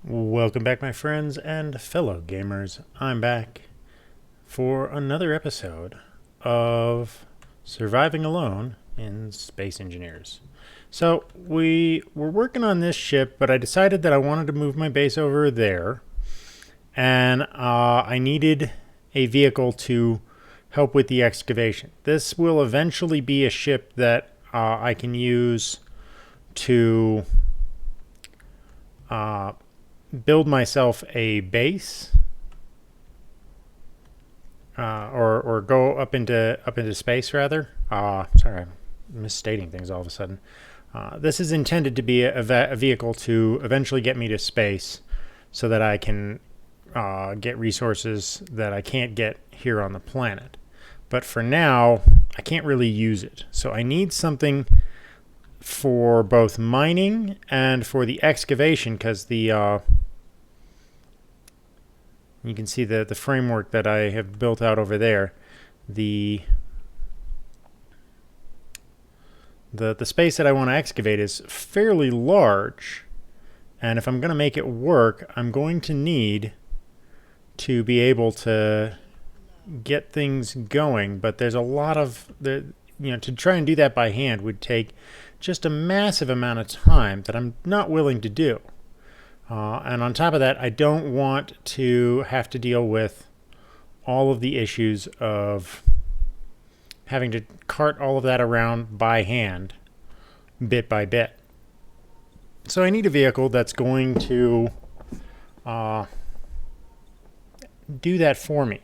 Welcome back, my friends and fellow gamers. I'm back for another episode of Surviving Alone in Space Engineers. So, we were working on this ship, but I decided that I wanted to move my base over there, and I needed a vehicle to help with the excavation. This will eventually be a ship that I can use to build myself a base, or go up into space rather. Sorry, I'm misstating things all of a sudden. This is intended to be a vehicle to eventually get me to space, so that I can get resources that I can't get here on the planet. But for now, I can't really use it. So I need something for both mining and for the excavation, because the you can see the framework that I have built out over there. The space that I want to excavate is fairly large, and if I'm going to make it work, I'm going to need to be able to get things going. But there's a lot of to try and do that by hand would take just a massive amount of time that I'm not willing to do. And on top of that, I don't want to have to deal with all of the issues of having to cart all of that around by hand, bit by bit. So I need a vehicle that's going to do that for me,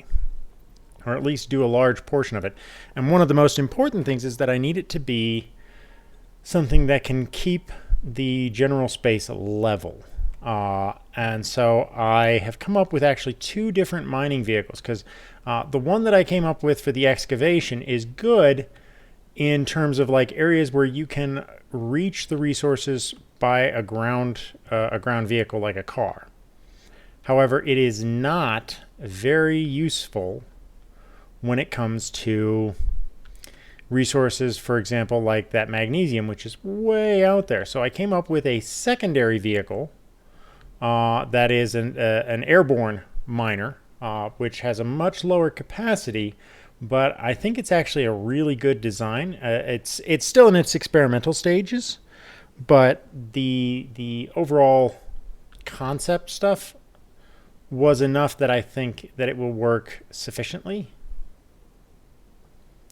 or at least do a large portion of it. And one of the most important things is that I need it to be something that can keep the general space level. And so I have come up with actually two different mining vehicles, because the one that I came up with for the excavation is good in terms of like areas where you can reach the resources by a ground vehicle like a car. However, it is not very useful when it comes to resources, for example, like that magnesium, which is way out there. So I came up with a secondary vehicle that is an airborne miner, which has a much lower capacity, but I think it's actually a really good design. It's still in its experimental stages, but the overall concept stuff was enough that I think that it will work sufficiently,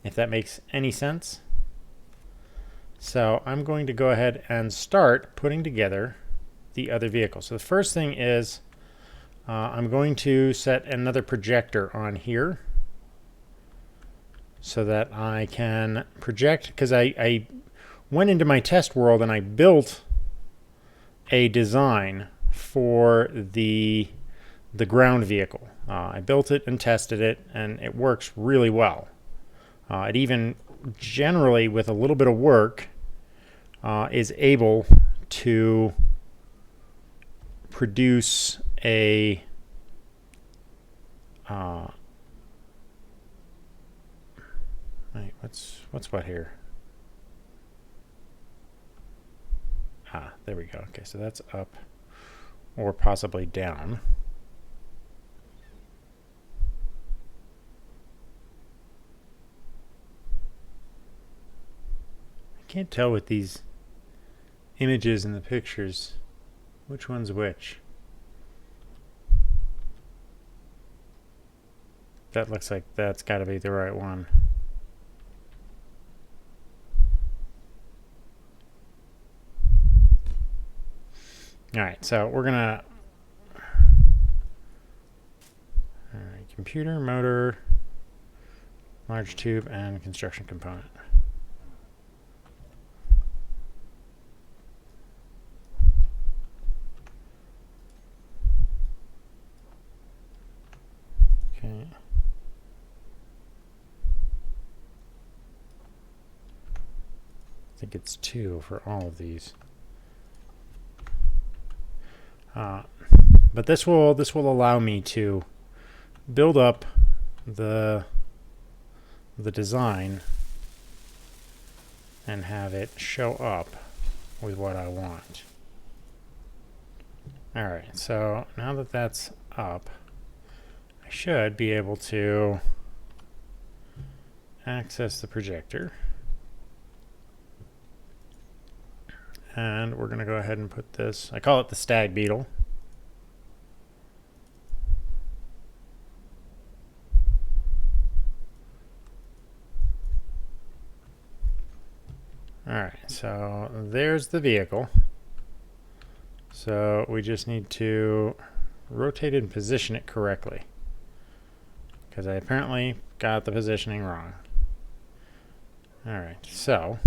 if that makes any sense. So I'm going to go ahead and start putting together the other vehicle. So the first thing is I'm going to set another projector on here so that I can project, because I went into my test world and I built a design for the ground vehicle. I built it and tested it, and it works really well. It even generally, with a little bit of work, is able to produce a wait, what's what here? There we go. Okay, so that's up or possibly down. I can't tell with these images in the pictures which one's which. That looks like that's got to be the right one. Alright, so we're gonna computer, motor, large tube, and construction component. Okay. I think it's 2 for all of these. But this will allow me to build up the design and have it show up with what I want. Alright, so now that that's up, I should be able to access the projector. And we're going to go ahead and put this, I call it the stag beetle. Alright, so there's the vehicle. So we just need to rotate and position it correctly, because I apparently got the positioning wrong. Alright, so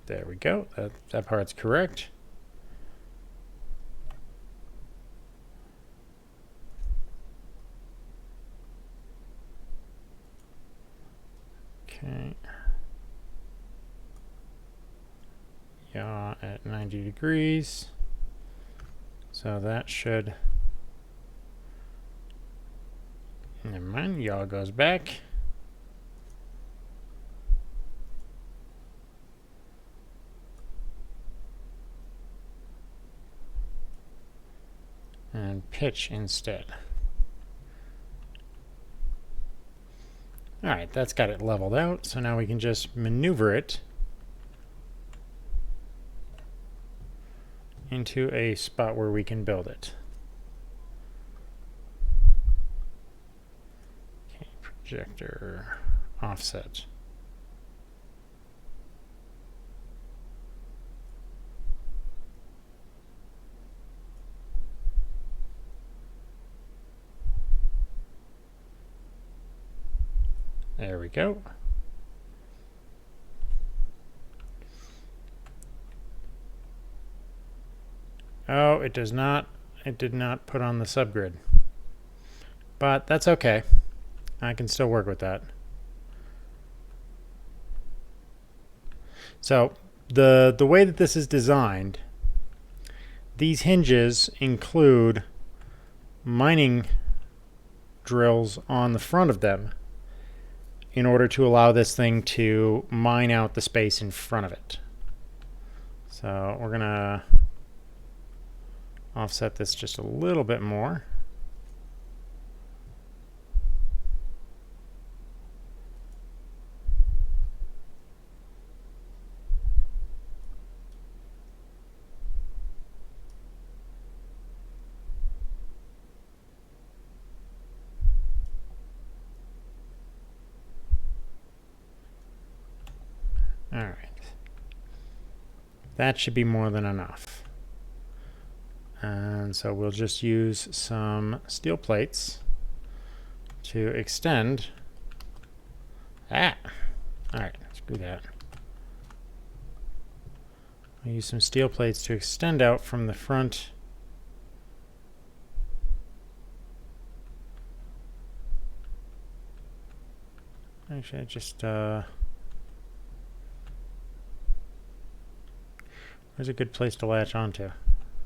there we go. That part's correct. Okay. Yaw at 90 degrees. So that should... Never mind, yaw goes back. And pitch instead. Alright, that's got it leveled out, so now we can just maneuver it into a spot where we can build it. Okay, projector offset. There we go. Oh, it does not. It did not put on the subgrid. But that's okay. I can still work with that. So the way that this is designed, these hinges include mining drills on the front of them in order to allow this thing to mine out the space in front of it. So we're going to offset this just a little bit more. All right. That should be more than enough. And so we'll just use some steel plates to extend. All right, screw that. I'll use some steel plates to extend out from the front. Actually, I just where's a good place to latch onto?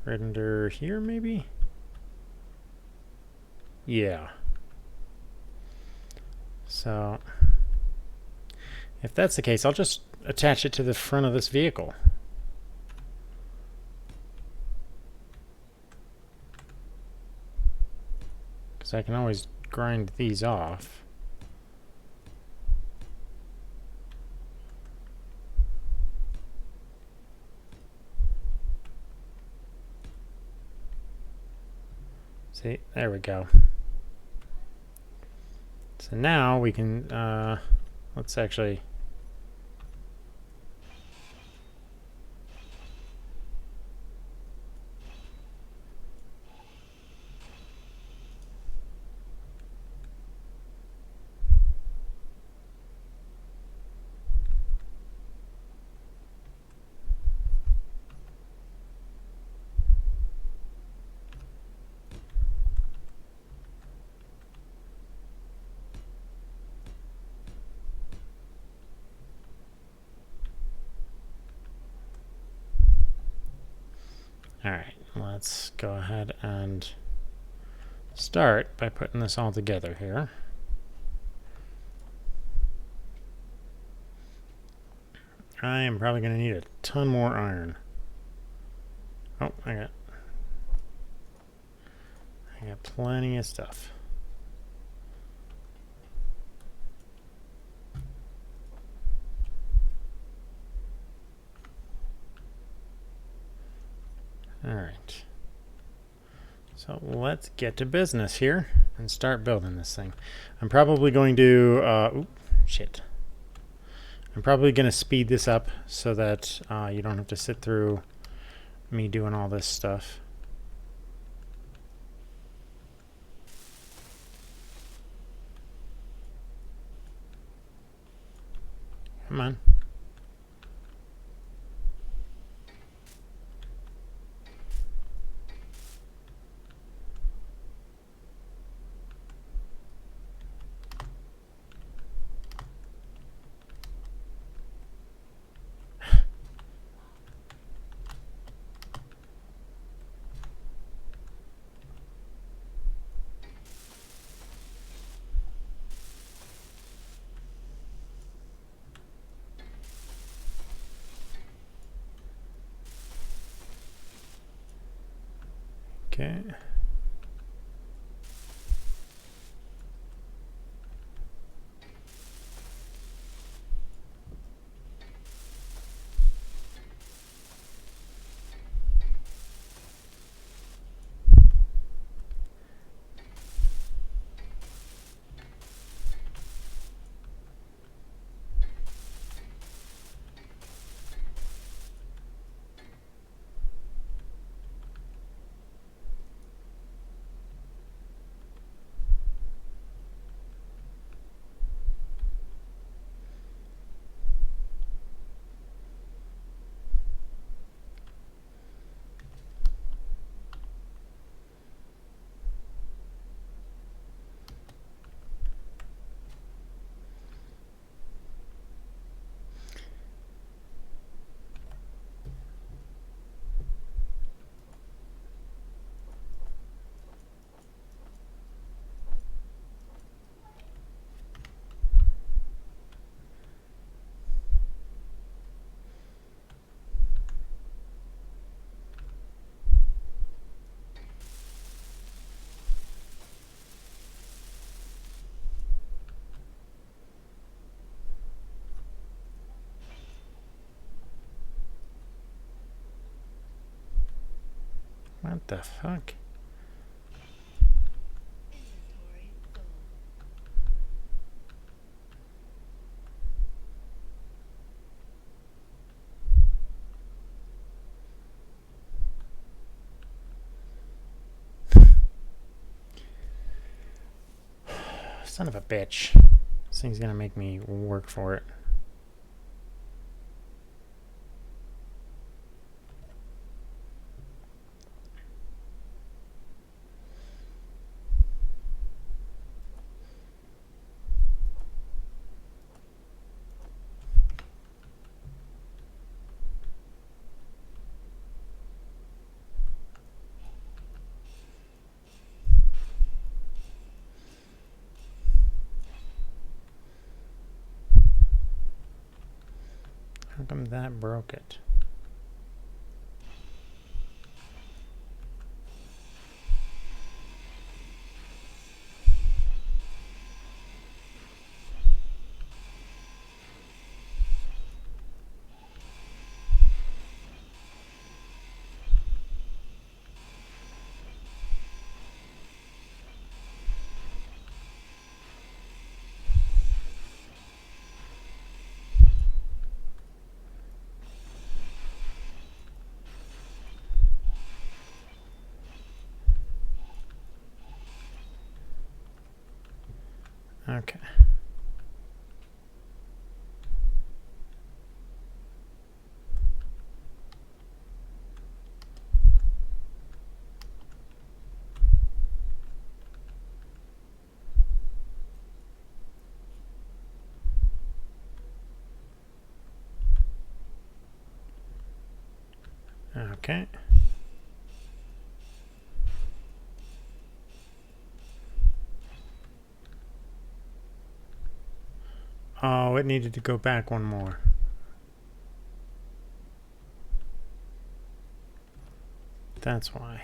Right under here, maybe? Yeah. So, if that's the case, I'll just attach it to the front of this vehicle. Because I can always grind these off. See, there we go. So now we can, let's actually... Alright, let's go ahead and start by putting this all together here. I am probably going to need a ton more iron. Oh, I got plenty of stuff. Alright. So let's get to business here and start building this thing. I'm probably going to... I'm probably going to speed this up so that you don't have to sit through me doing all this stuff. Come on. Okay. What the fuck? Son of a bitch. This thing's gonna make me work for it. How come that broke it? Okay. Okay. Oh, it needed to go back one more. That's why.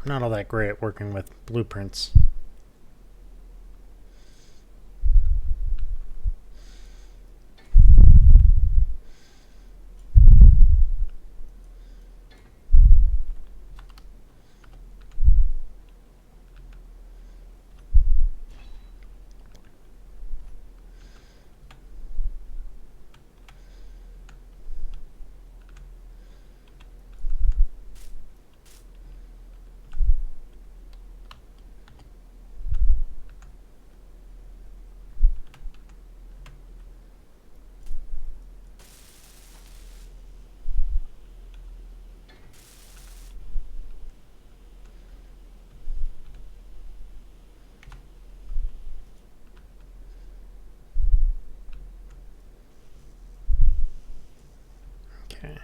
I'm not all that great at working with blueprints. Okay.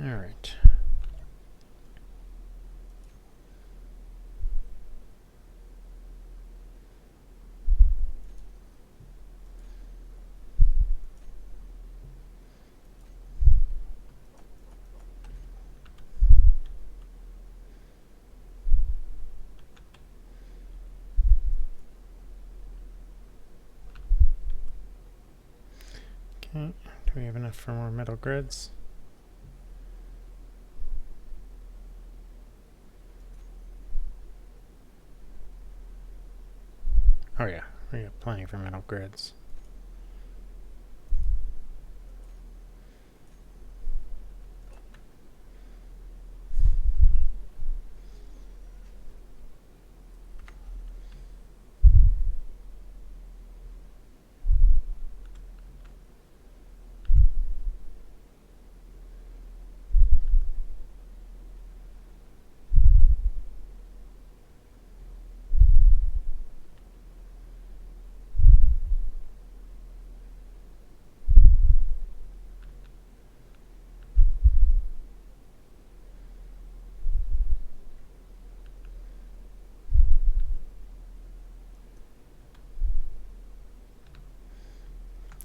All right. Okay. Do we have enough for more metal grids? Oh yeah, we got plenty for metal grids.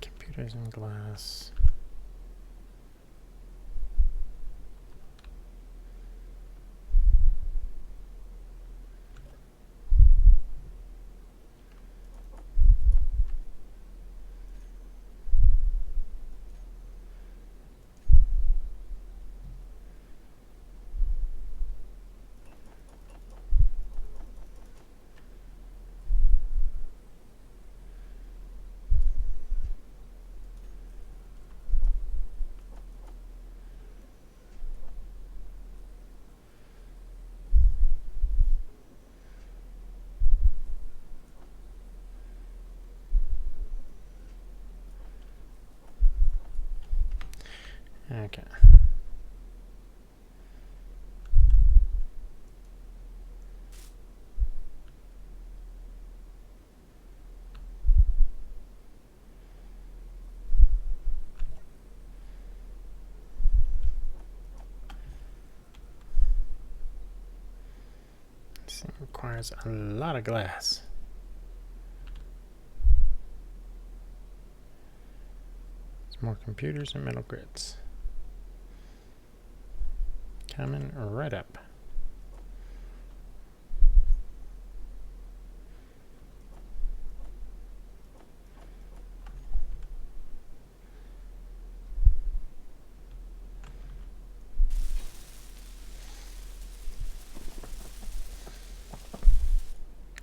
Computers and glass. Okay. This thing requires a lot of glass. More computers and metal grids. Coming right up.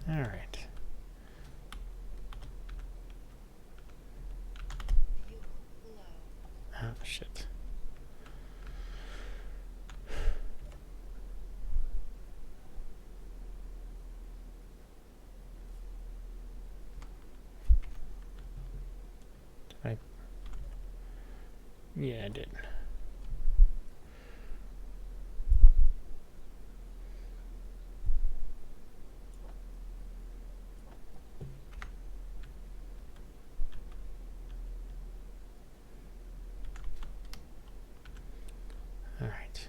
All right. Oh, shit. Yeah, I did. All right.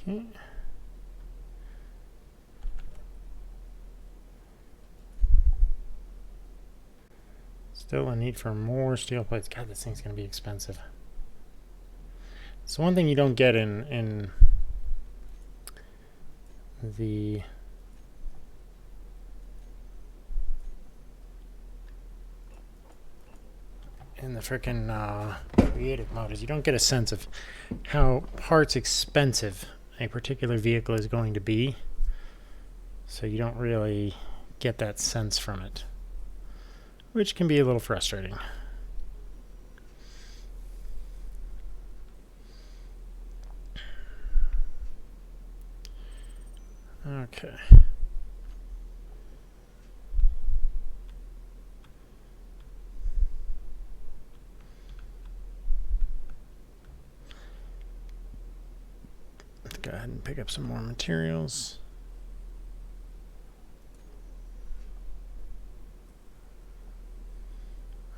Okay. Still a need for more steel plates. God, this thing's going to be expensive. It's one thing you don't get in the frickin' creative mode is you don't get a sense of how parts expensive a particular vehicle is going to be. So you don't really get that sense from it, which can be a little frustrating. Okay. Let's go ahead and pick up some more materials.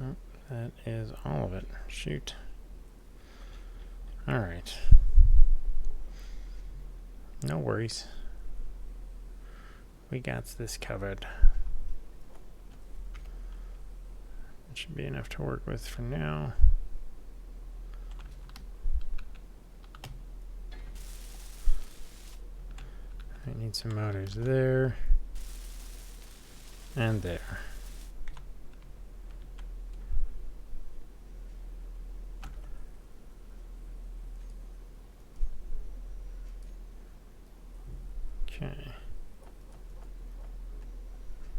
Oh, that is all of it. Shoot. All right. No worries. We got this covered. It should be enough to work with for now. I need some motors there and there. Okay.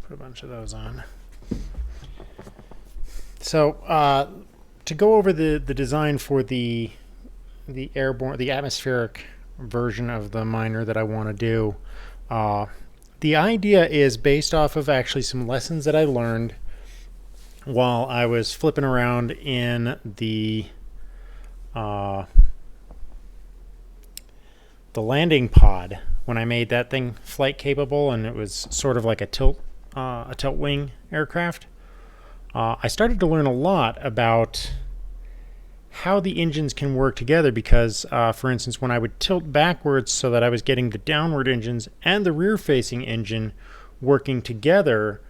Put a bunch of those on. So to go over the design for the airborne, the atmospheric version of the miner that I want to do, the idea is based off of actually some lessons that I learned while I was flipping around in the landing pod when I made that thing flight capable, and it was sort of like a tilt wing aircraft. I started to learn a lot about how the engines can work together because, for instance, when I would tilt backwards so that I was getting the downward engines and the rear-facing engine working together,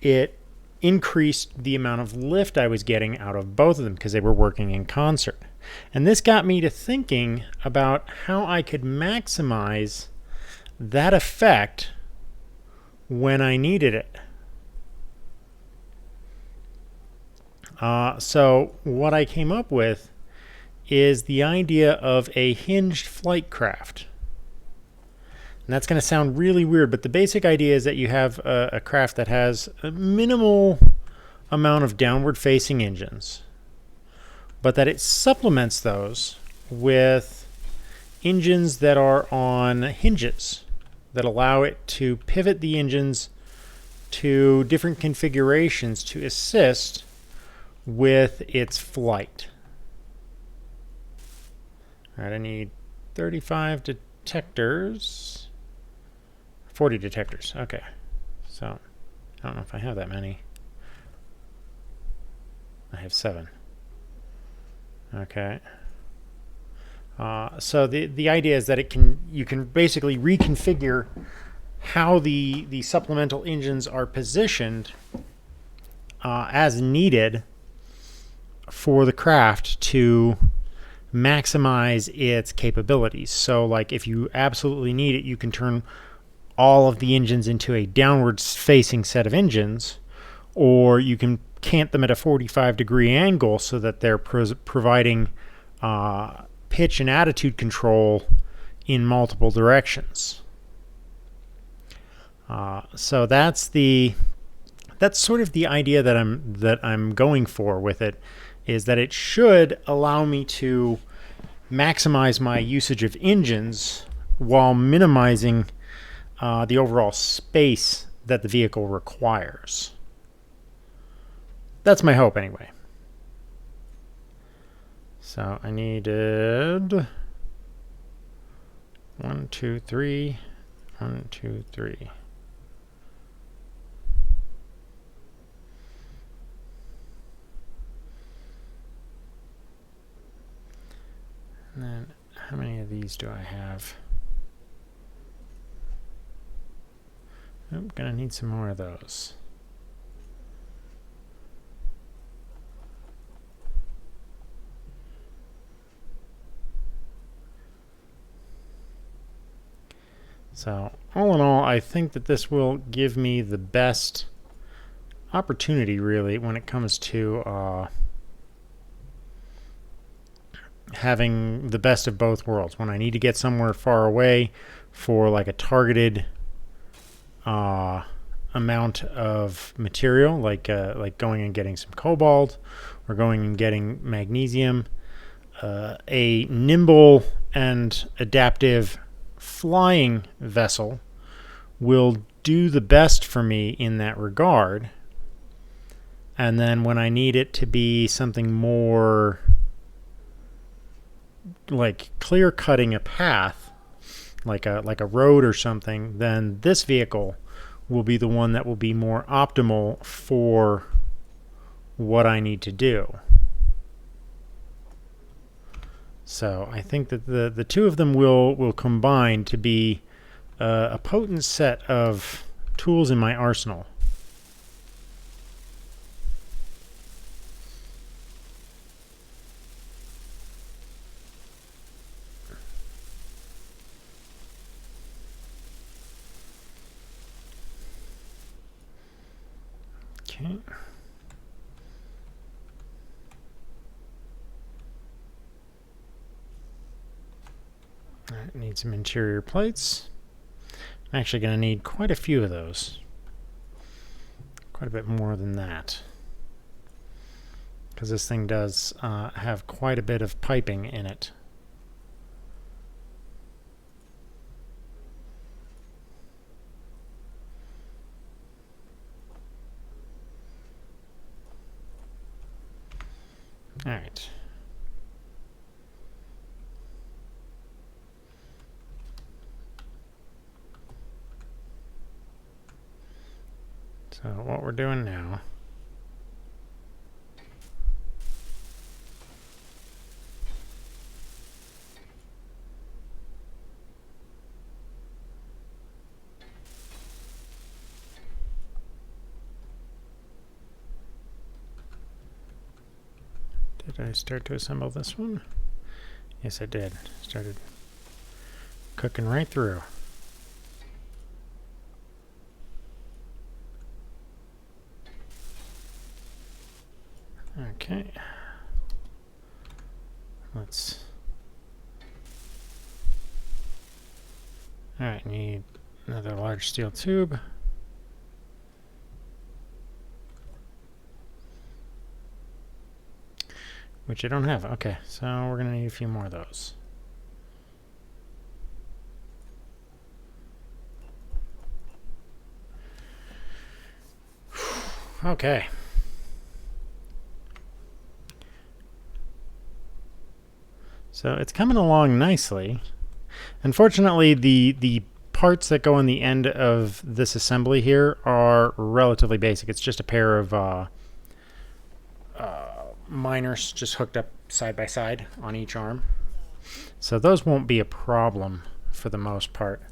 it increased the amount of lift I was getting out of both of them because they were working in concert. And this got me to thinking about how I could maximize that effect when I needed it. So what I came up with is the idea of a hinged flight craft. And that's going to sound really weird, but the basic idea is that you have a craft that has a minimal amount of downward facing engines, but that it supplements those with engines that are on hinges that allow it to pivot the engines to different configurations to assist with its flight. All right, I need 35 detectors. 40 detectors. Okay. So, I don't know if I have that many. I have 7. Okay. So the idea is that you can basically reconfigure how the supplemental engines are positioned as needed for the craft to maximize its capabilities. So like if you absolutely need it, you can turn all of the engines into a downwards facing set of engines, or you can cant them at a 45-degree angle so that they're providing pitch and attitude control in multiple directions. So that's sort of the idea that I'm going for with it, is that it should allow me to maximize my usage of engines while minimizing the overall space that the vehicle requires. That's my hope, anyway. So I needed 1, 2, 3, 1, 2, 3. And then how many of these do I have? I'm gonna need some more of those. So all in all, I think that this will give me the best opportunity, really, when it comes to having the best of both worlds. When I need to get somewhere far away for like a targeted amount of material, like going and getting some cobalt or going and getting magnesium, a nimble and adaptive flying vessel will do the best for me in that regard. And then when I need it to be something more like clear cutting a path, like a road or something, then this vehicle will be the one that will be more optimal for what I need to do. So I think that the two of them will combine to be a potent set of tools in my arsenal. Okay. I need some interior plates. I'm actually going to need quite a few of those. Quite a bit more than that. Because this thing does have quite a bit of piping in it. All right. So what we're doing now did I start to assemble this one? Yes, I did. Started cooking right through. Okay. Let's Alright, need another large steel tube. Which I don't have. Okay, so we're going to need a few more of those. Okay. So it's coming along nicely. Unfortunately, the parts that go on the end of this assembly here are relatively basic. It's just a pair of miners just hooked up side by side on each arm. So those won't be a problem for the most part.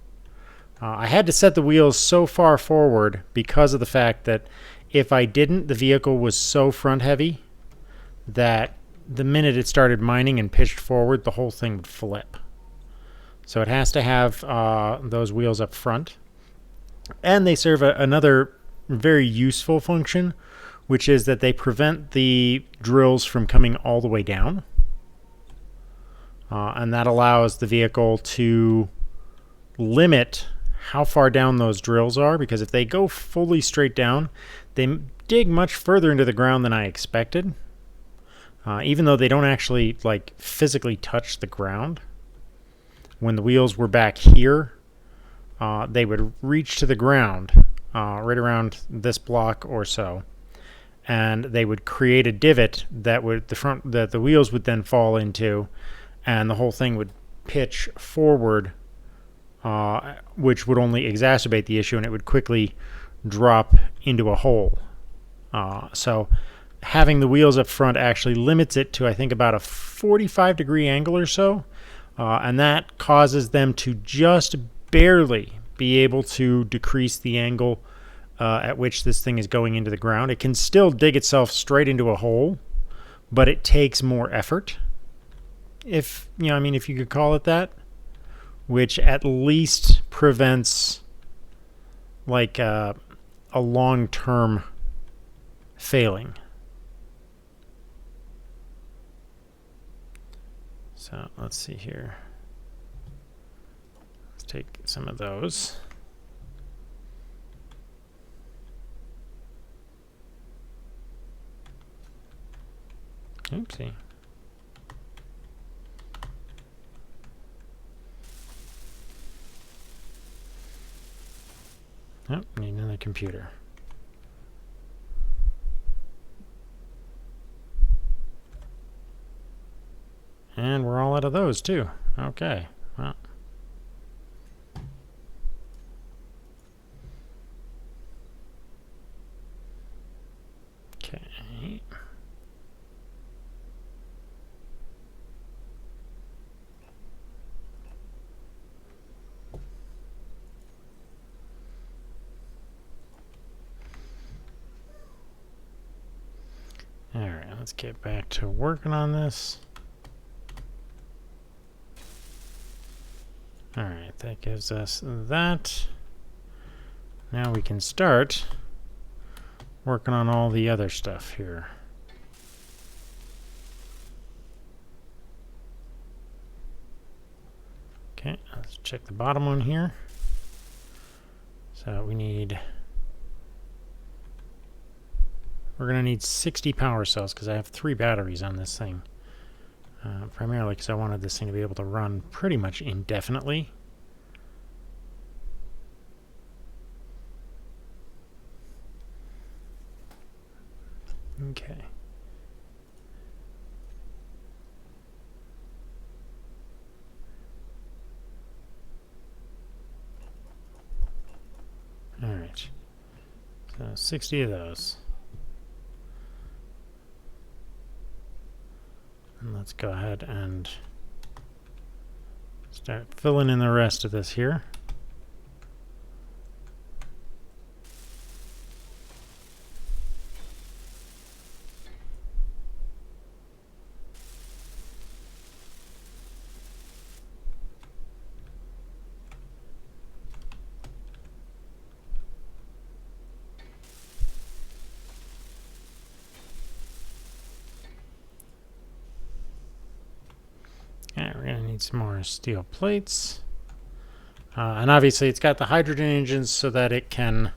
I had to set the wheels so far forward because of the fact that if I didn't, the vehicle was so front heavy that the minute it started mining and pitched forward, the whole thing would flip. So it has to have those wheels up front. And they serve another very useful function, which is that they prevent the drills from coming all the way down. And that allows the vehicle to limit how far down those drills are, because if they go fully straight down, they dig much further into the ground than I expected. Even though they don't actually like physically touch the ground. When the wheels were back here, they would reach to the ground right around this block or so, and they would create a divot that the wheels would then fall into, and the whole thing would pitch forward, which would only exacerbate the issue, and it would quickly drop into a hole. So having the wheels up front actually limits it to, I think, about a 45-degree angle or so, and that causes them to just barely be able to decrease the angle at which this thing is going into the ground. It can still dig itself straight into a hole, but it takes more effort, if you could call it that, which at least prevents like a long-term failing. So let's see here. Let's take some of those. Oopsie. Oh, need another computer. And we're all out of those too. Okay, well. Okay. All right, let's get back to working on this. All right, that gives us that. Now we can start working on all the other stuff here. Okay, let's check the bottom one here. So we're going to need 60 power cells because I have 3 batteries on this thing. Primarily because I wanted this thing to be able to run pretty much indefinitely. Okay. All right. So 60 of those. And let's go ahead and start filling in the rest of this here. Alright, we're going to need some more steel plates. And obviously it's got the hydrogen engines so that it can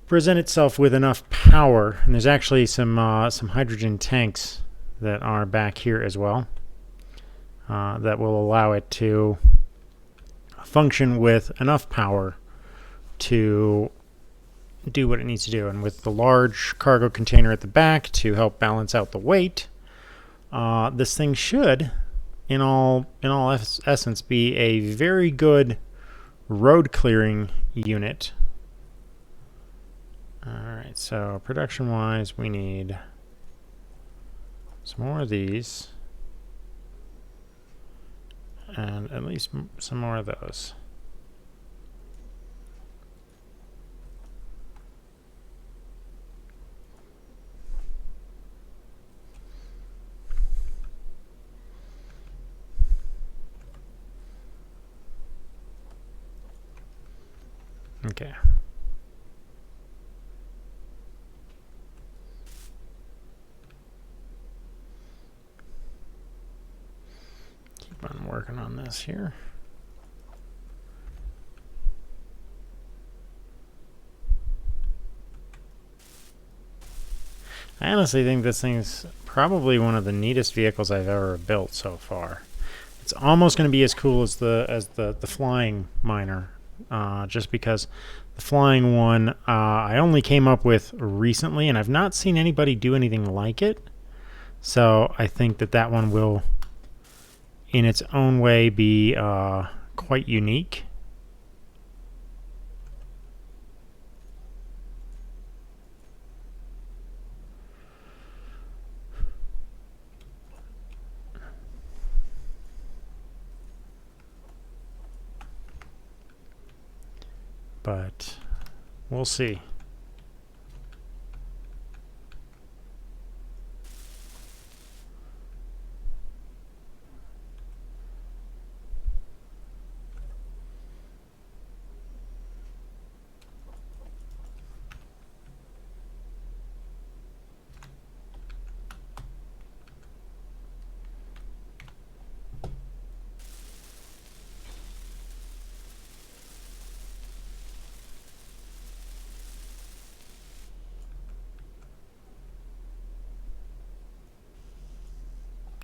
present itself with enough power. And there's actually some hydrogen tanks that are back here as well that will allow it to function with enough power to do what it needs to do. And with the large cargo container at the back to help balance out the weight, this thing should, in all essence, be a very good road clearing unit. Alright, so production wise we need some more of these and at least some more of those. Okay. Keep on working on this here. I honestly think this thing's probably one of the neatest vehicles I've ever built so far. It's almost going to be as cool as the flying miner, just because the flying one I only came up with recently, and I've not seen anybody do anything like it. So I think that one will, in its own way, be quite unique. But we'll see.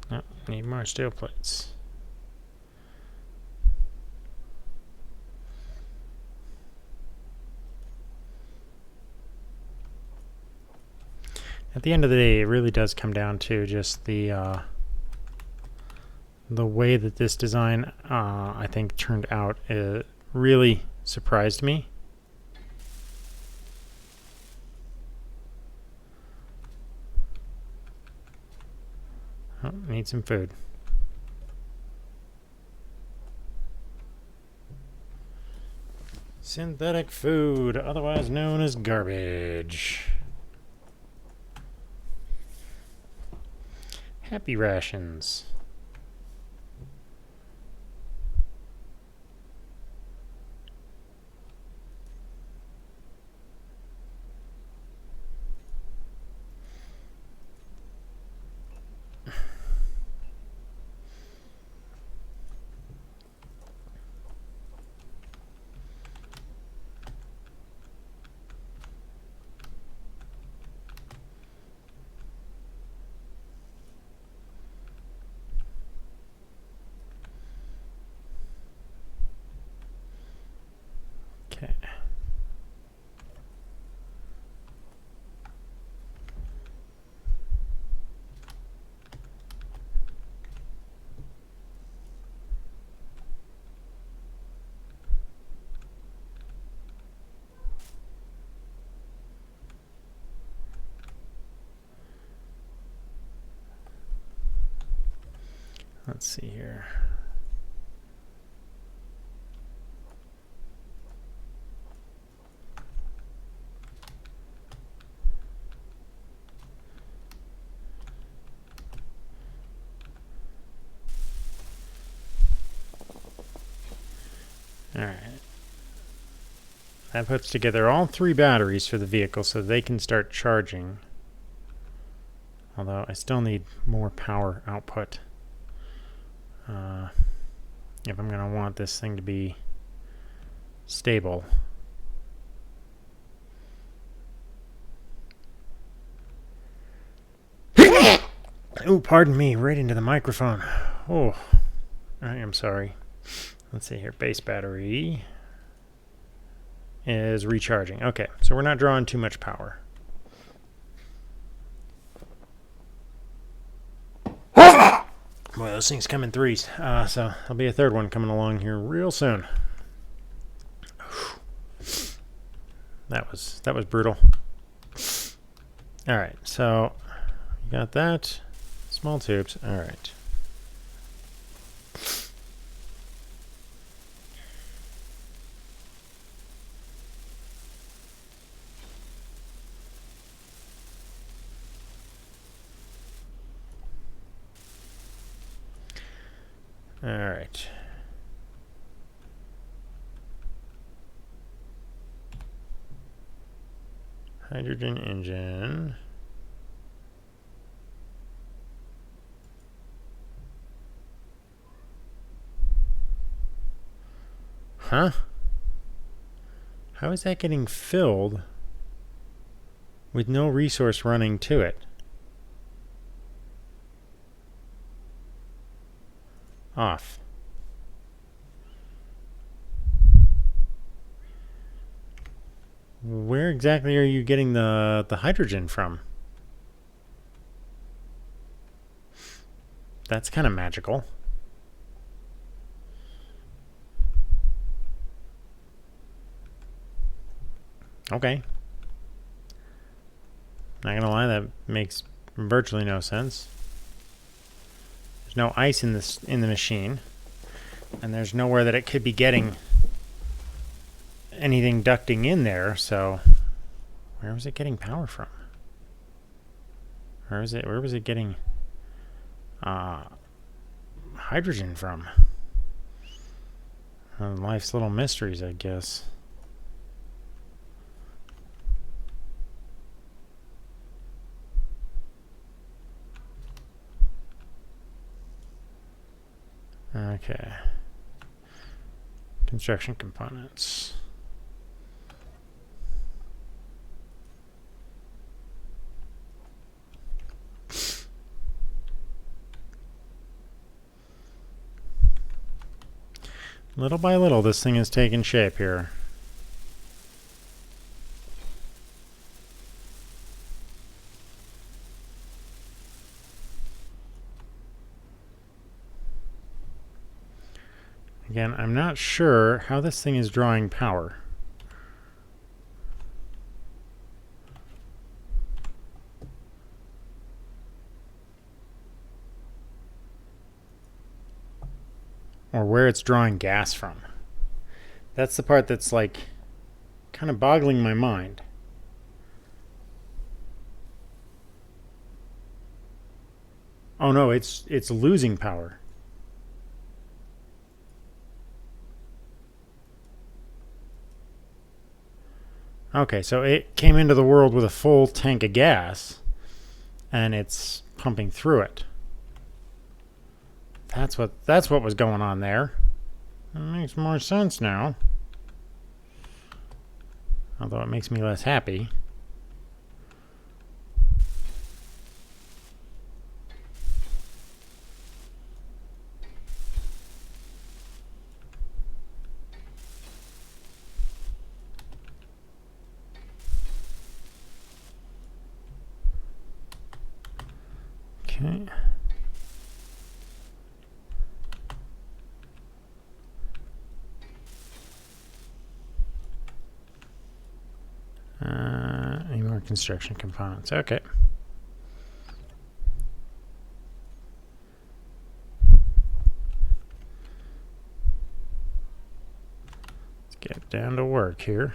Oh, need more steel plates. At the end of the day, it really does come down to just the way that this design, I think, turned out. It really surprised me. Oh, need some food. Synthetic food, otherwise known as garbage. Happy rations. Okay. Let's see here. Alright. That puts together all 3 batteries for the vehicle so they can start charging. Although I still need more power output. if I'm going to want this thing to be stable. Oh, pardon me, right into the microphone. Oh, I am sorry. Let's see here. Base battery is recharging. Okay, so we're not drawing too much power. Boy, those things come in threes. So there'll be a third one coming along here real soon. That was brutal. All right, so you got that. Small tubes. All right. All right. Hydrogen engine. Huh? How is that getting filled with no resource running to it? Off. Where exactly are you getting the hydrogen from? That's kind of magical. Okay. Not gonna lie, that makes virtually no sense. There's no ice in the machine, and there's nowhere that it could be getting anything ducting in there. So, where was it getting power from? Where was it getting hydrogen from? Life's little mysteries, I guess. Okay. Construction components. Little by little, this thing is taking shape here. Again, I'm not sure how this thing is drawing power. Or where it's drawing gas from. That's the part that's like kind of boggling my mind. Oh no, it's losing power. Okay, so it came into the world with a full tank of gas, and it's pumping through it. That's what was going on there. That makes more sense now. Although it makes me less happy. Okay. Any more construction components? Okay. Let's get down to work here.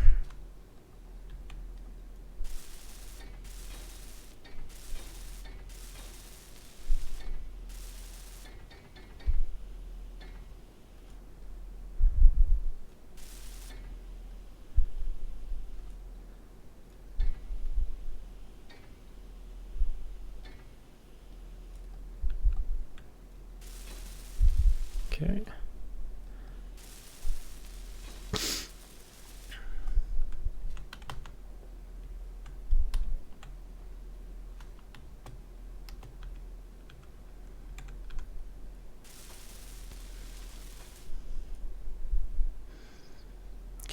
Okay.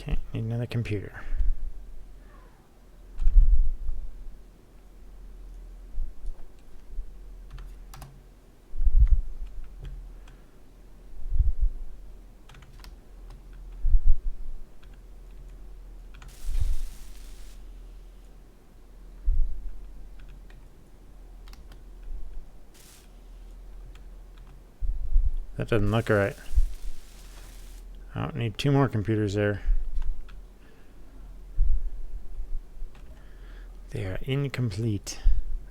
Okay, need another computer. That doesn't look right. Oh, need 2 more computers there. They are incomplete.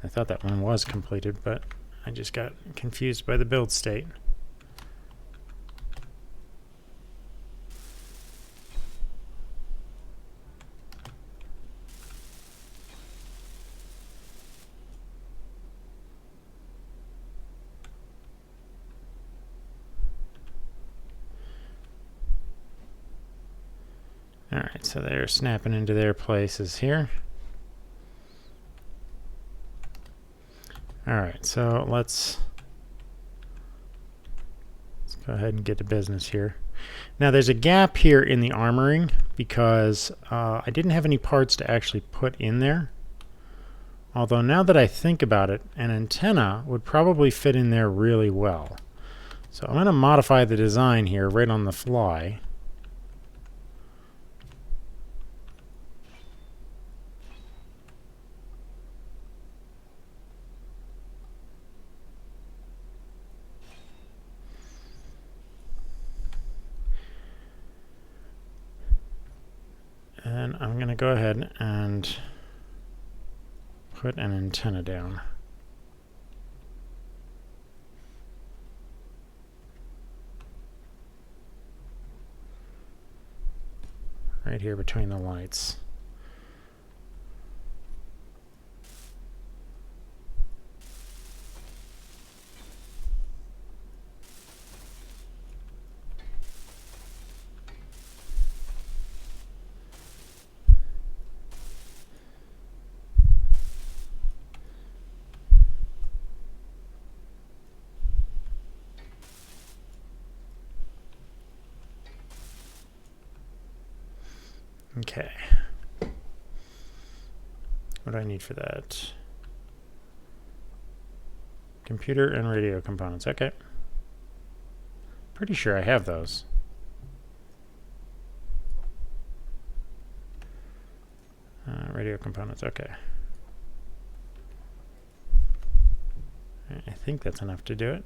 I thought that one was completed, but I just got confused by the build state. Alright, so they're snapping into their places here. Alright, so let's go ahead and get to business here. Now there's a gap here in the armoring because I didn't have any parts to actually put in there. Although now that I think about it, an antenna would probably fit in there really well. So I'm going to modify the design here right on the fly. And I'm going to go ahead and put an antenna down. Right here between the lights. Okay. What do I need for that? Computer and radio components. Okay. Pretty sure I have those. Radio components. Okay. I think that's enough to do it.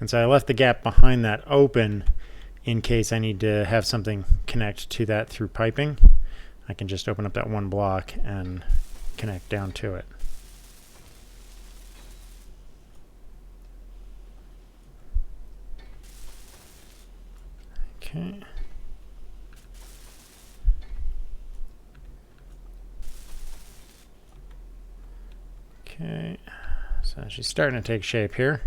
And so I left the gap behind that open in case I need to have something connect to that through piping. I can just open up that one block and connect down to it. Okay. Okay. So she's starting to take shape here.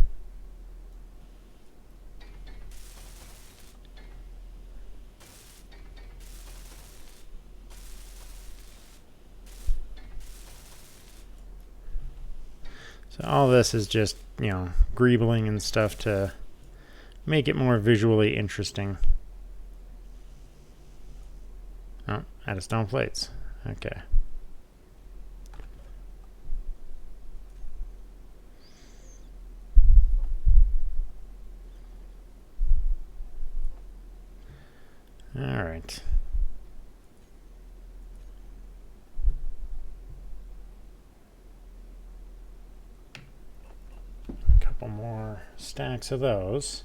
So all this is just, greebling and stuff to make it more visually interesting. Oh, out of stone plates. Okay. All right. Couple more stacks of those.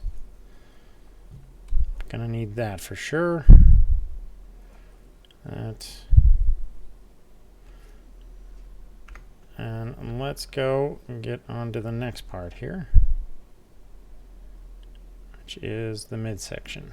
Gonna need that for sure. That. And let's go and get on to the next part here, which is the midsection.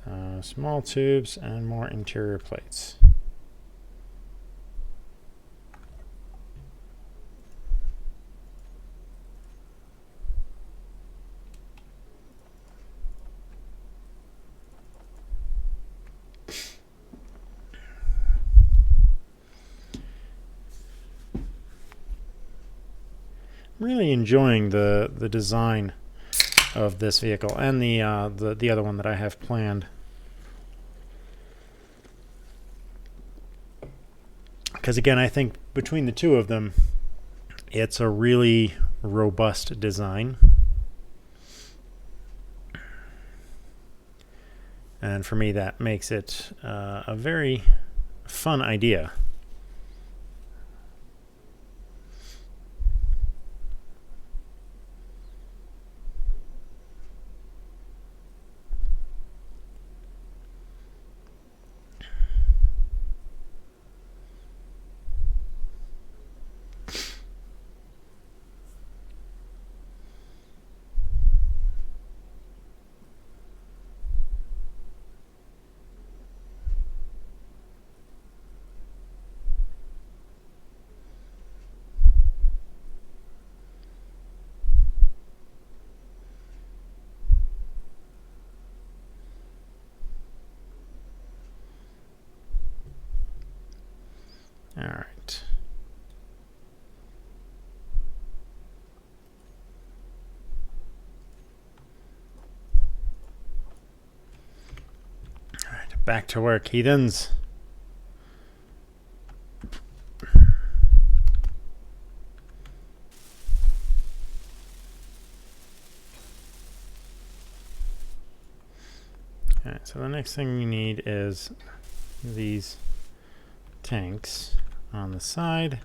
So small tubes and more interior plates. really enjoying the design of this vehicle and the other one that I have planned. Because again, I think between the two of them, it's a really robust design. And for me, that makes it a very fun idea. All right. All right, back to work, heathens. All right, so the next thing we need is these tanks on the side.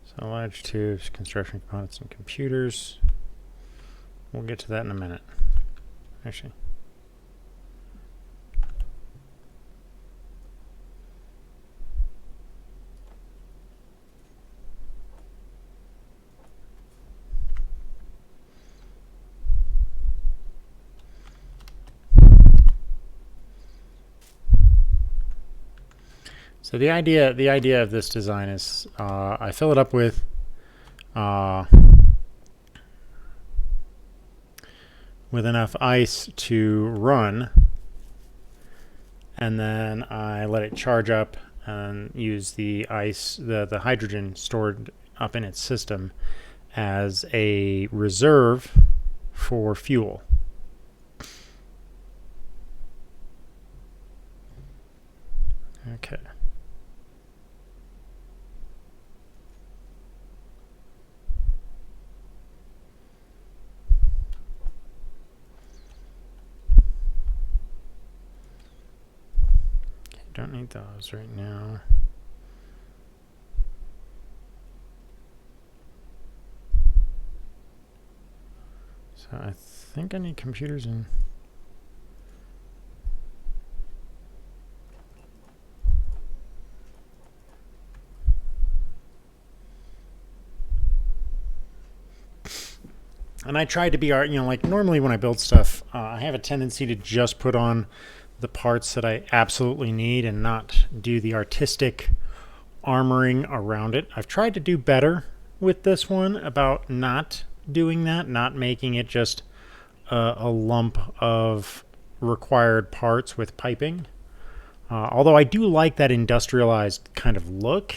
So large tubes, construction components, and computers. We'll get to that in a minute. Actually. So the idea of this design is I fill it up with enough ice to run, and then I let it charge up and use the ice, the hydrogen stored up in its system as a reserve for fuel. Okay. Don't need those right now. So I think I need computers in. And I tried to be like normally when I build stuff, I have a tendency to just put on the parts that I absolutely need and not do the artistic armoring around it. I've tried to do better with this one about not doing that, not making it just a lump of required parts with piping. Although I do like that industrialized kind of look,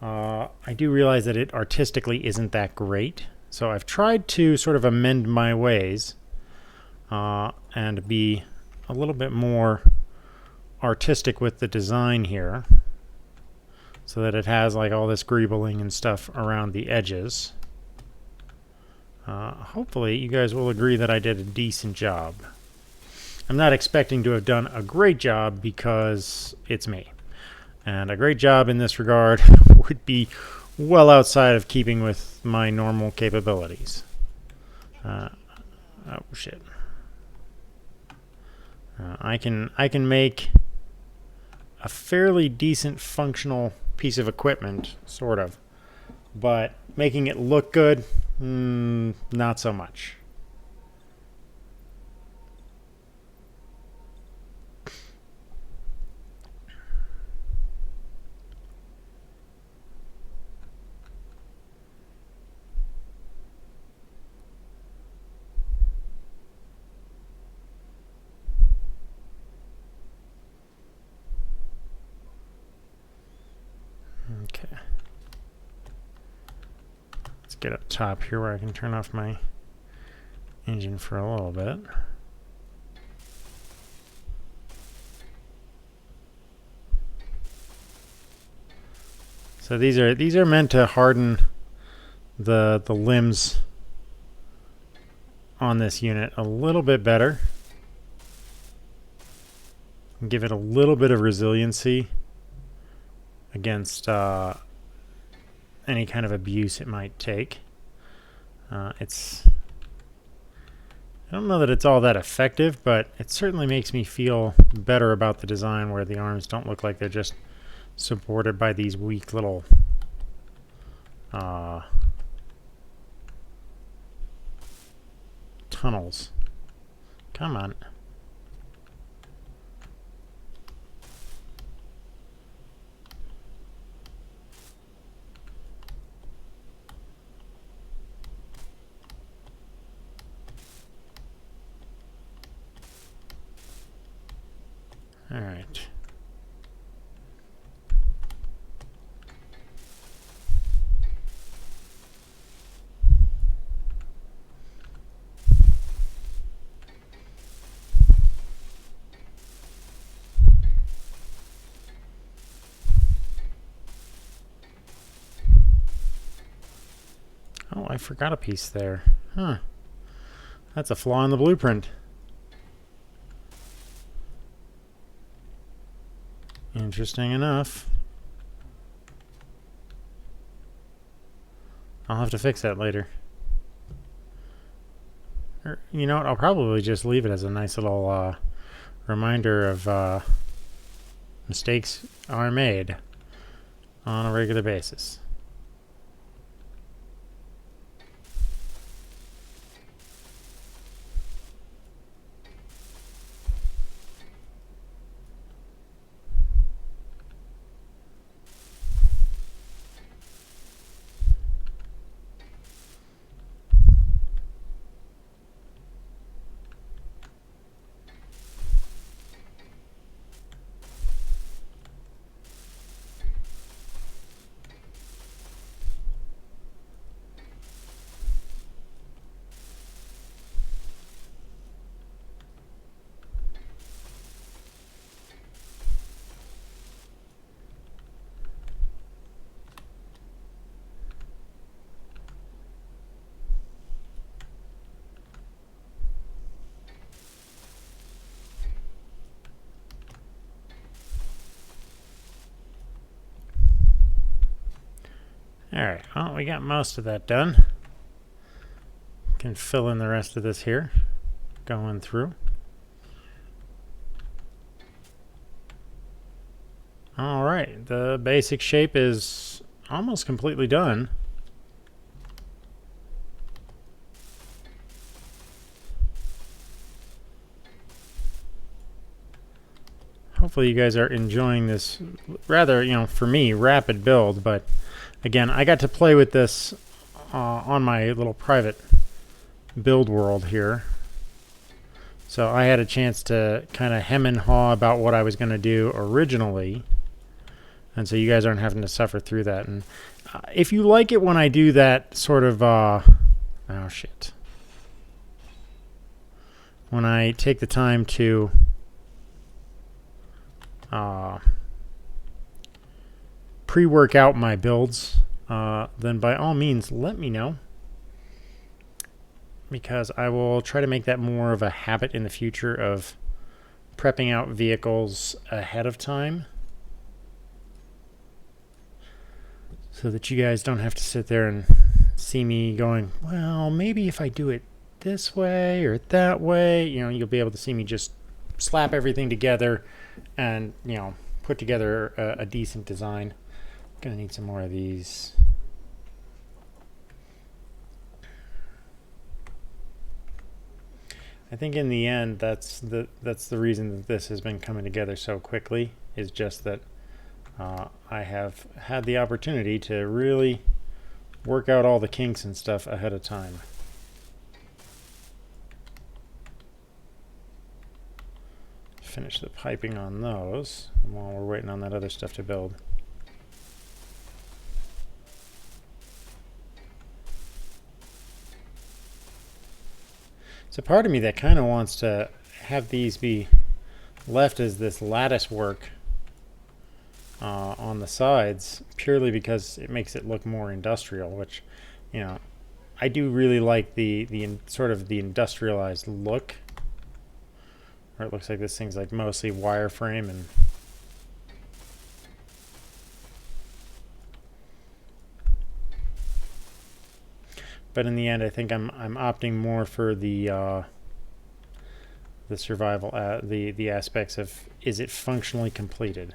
I do realize that it artistically isn't that great. So I've tried to sort of amend my ways and be a little bit more artistic with the design here so that it has like all this greebling and stuff around the edges. Hopefully you guys will agree that I did a decent job. I'm not expecting to have done a great job because it's me. And a great job in this regard would be well outside of keeping with my normal capabilities. Oh shit. I can make a fairly decent functional piece of equipment, sort of, but making it look good, not so much. Okay. get up top here where I can turn off my engine for a little bit. So these are meant to harden the limbs on this unit a little bit better. And give it a little bit of resiliency against any kind of abuse it might take. I don't know that it's all that effective, but it certainly makes me feel better about the design where the arms don't look like they're just supported by these weak little tunnels. Come on. All right. Oh, I forgot a piece there. Huh. That's a flaw in the blueprint. Interesting enough. I'll have to fix that later. Or, you know what? I'll probably just leave it as a nice little reminder of mistakes are made on a regular basis. Alright, well, we got most of that done. Can fill in the rest of this here, going through. Alright, the basic shape is almost completely done. Hopefully you guys are enjoying this rather, for me, rapid build, but again, I got to play with this on my little private build world here. So I had a chance to kind of hem and haw about what I was going to do originally. And so you guys aren't having to suffer through that. And if you like it when I do that sort of, oh shit. When I take the time to pre-work out my builds, then by all means let me know, because I will try to make that more of a habit in the future of prepping out vehicles ahead of time, so that you guys don't have to sit there and see me going, well, maybe if I do it this way or that way, you'll be able to see me just slap everything together and, put together a decent design. Gonna need some more of these. I think in the end, that's the reason that this has been coming together so quickly, is just that I have had the opportunity to really work out all the kinks and stuff ahead of time. Finish the piping on those while we're waiting on that other stuff to build. So part of me that kind of wants to have these be left as this lattice work on the sides, purely because it makes it look more industrial, which, you know, I do really like the sort of the industrialized look. Or it looks like this thing's like mostly wireframe and but in the end, I think I'm opting more for the survival, the aspects of, is it functionally completed?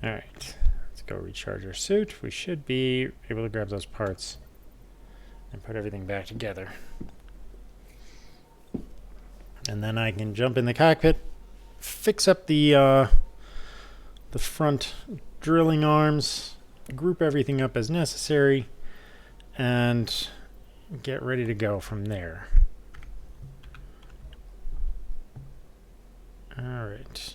All right, let's go recharge our suit. We should be able to grab those parts and put everything back together. And then I can jump in the cockpit, fix up the front drilling arms, group everything up as necessary, and get ready to go from there. All right.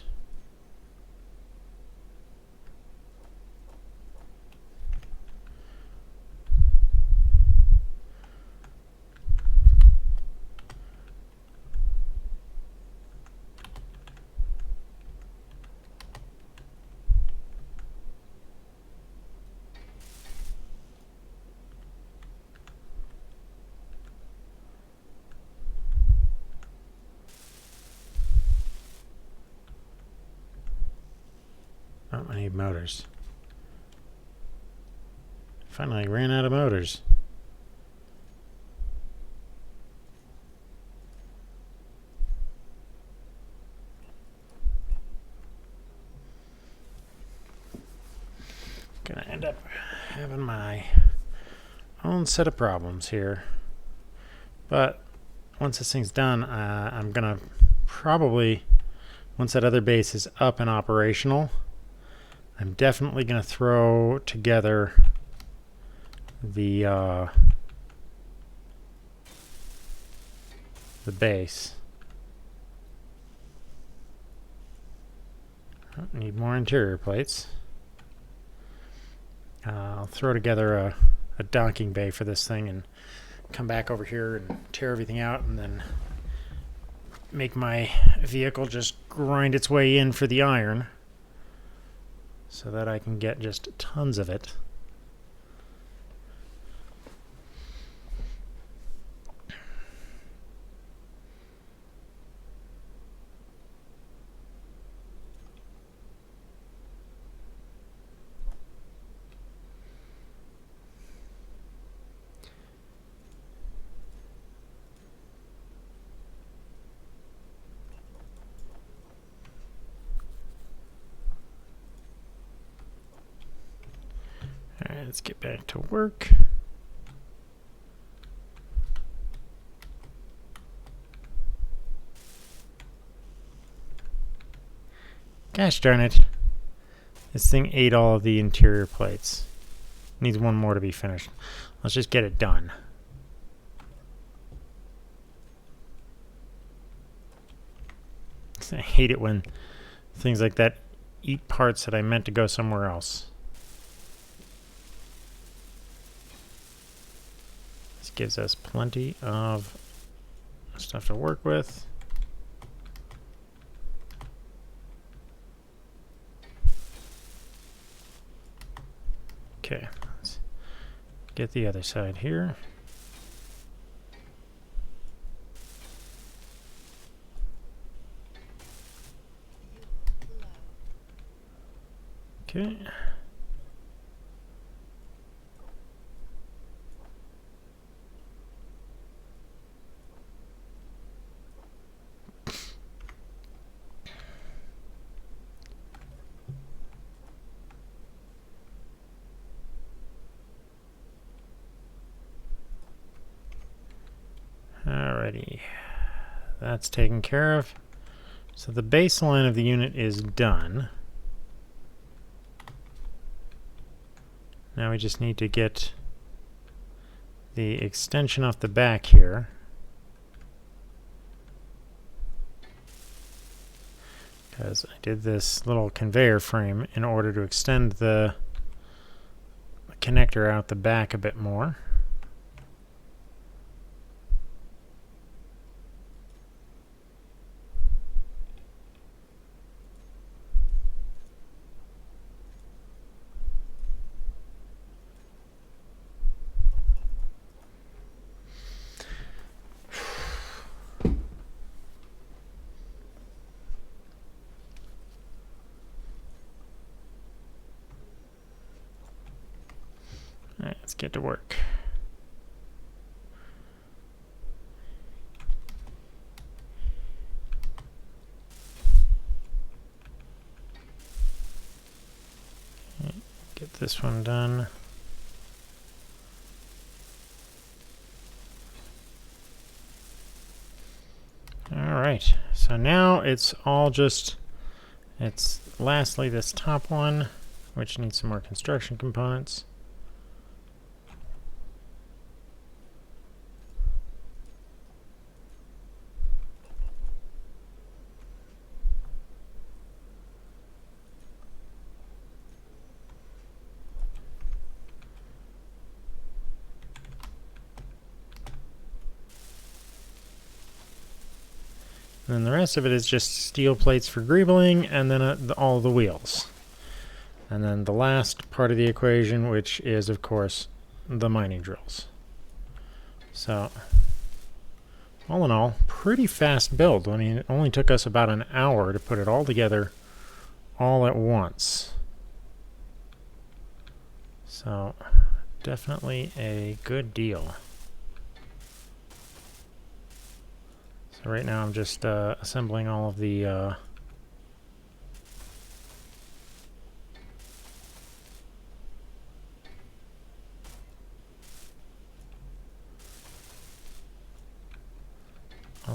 Oh, I need motors. Finally ran out of motors. Gonna end up having my own set of problems here. But once this thing's done, I'm gonna probably, once that other base is up and operational, I'm definitely gonna throw together the base. Oh, need more interior plates. I'll throw together a docking bay for this thing and come back over here and tear everything out and then make my vehicle just grind its way in for the iron so that I can get just tons of it. Alright, let's get back to work. Gosh darn it. This thing ate all of the interior plates. Needs one more to be finished. Let's just get it done. I hate it when things like that eat parts that I meant to go somewhere else. This gives us plenty of stuff to work with. Okay, let's get the other side here. Okay. Alrighty, that's taken care of. So the baseline of the unit is done. Now we just need to get the extension off the back here. because I did this little conveyor frame in order to extend the connector out the back a bit more. Alright, let's get to work. Get this one done. Alright, so now it's all just, it's lastly this top one, which needs some more construction components. And then the rest of it is just steel plates for greebling, and then all the wheels. And then the last part of the equation, which is, of course, the mining drills. So, all in all, pretty fast build. I mean, it only took us about an hour to put it all together all at once. So, definitely a good deal. So right now I'm just assembling all of the all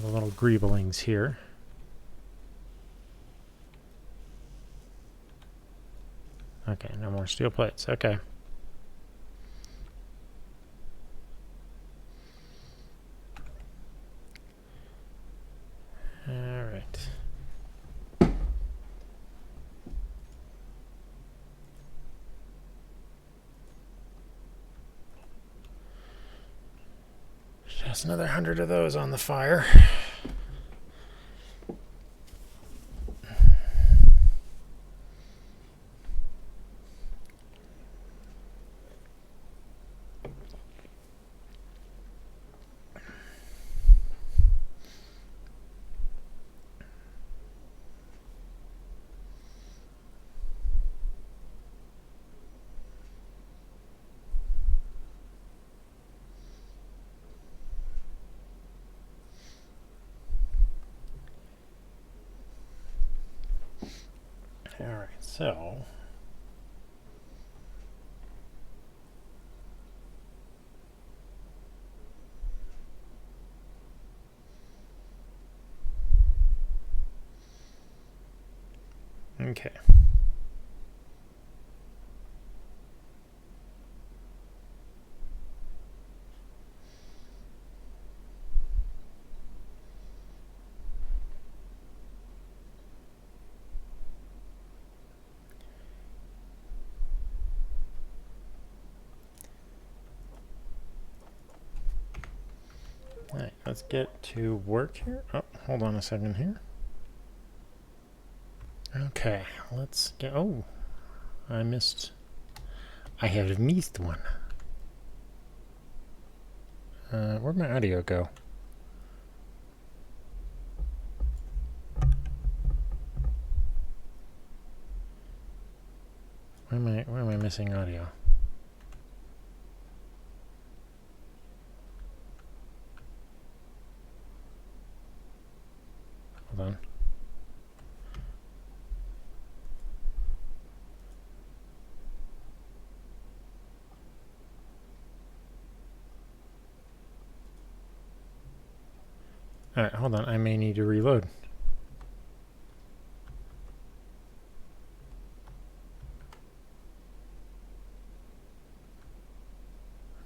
the little greeblings here. Okay, no more steel plates. Okay. Alright. Just another 100 of those on the fire. Alright, so okay. Alright, let's get to work here. Oh, hold on a second here. Okay, let's get... Oh, I have missed one. Where'd my audio go? Where am I missing audio? Hold on. Alright, hold on. I may need to reload.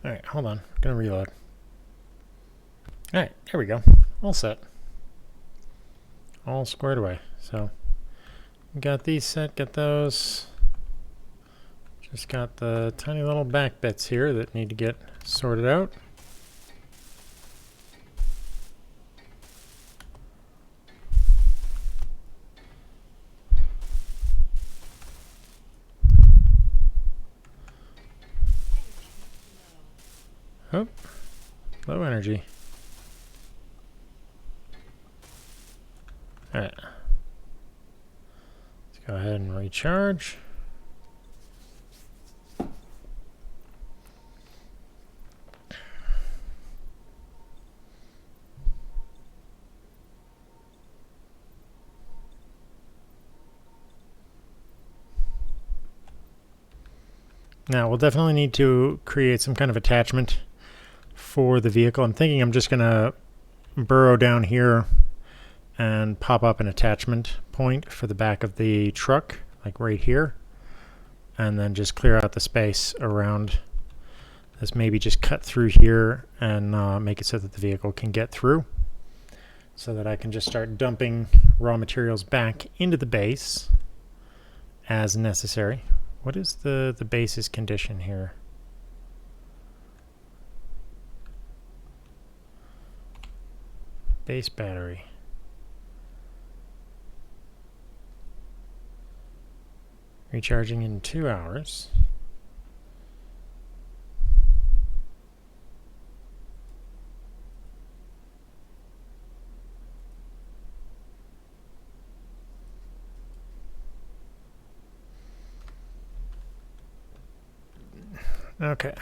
Alright, hold on. I'm gonna reload. Alright, there we go. All set. All squared away. So, Got these set, got those. Just got the tiny little back bits here that need to get sorted out. Oh, low energy. Alright. Let's go ahead and recharge. Now, we'll definitely need to create some kind of attachment for the vehicle. I'm thinking I'm just going to burrow down here and pop up an attachment point for the back of the truck, like right here, and then just clear out the space around this. Maybe just cut through here and make it so that the vehicle can get through, so that I can just start dumping raw materials back into the base as necessary. What is the base's condition here? Base battery. Recharging in 2 hours. Okay.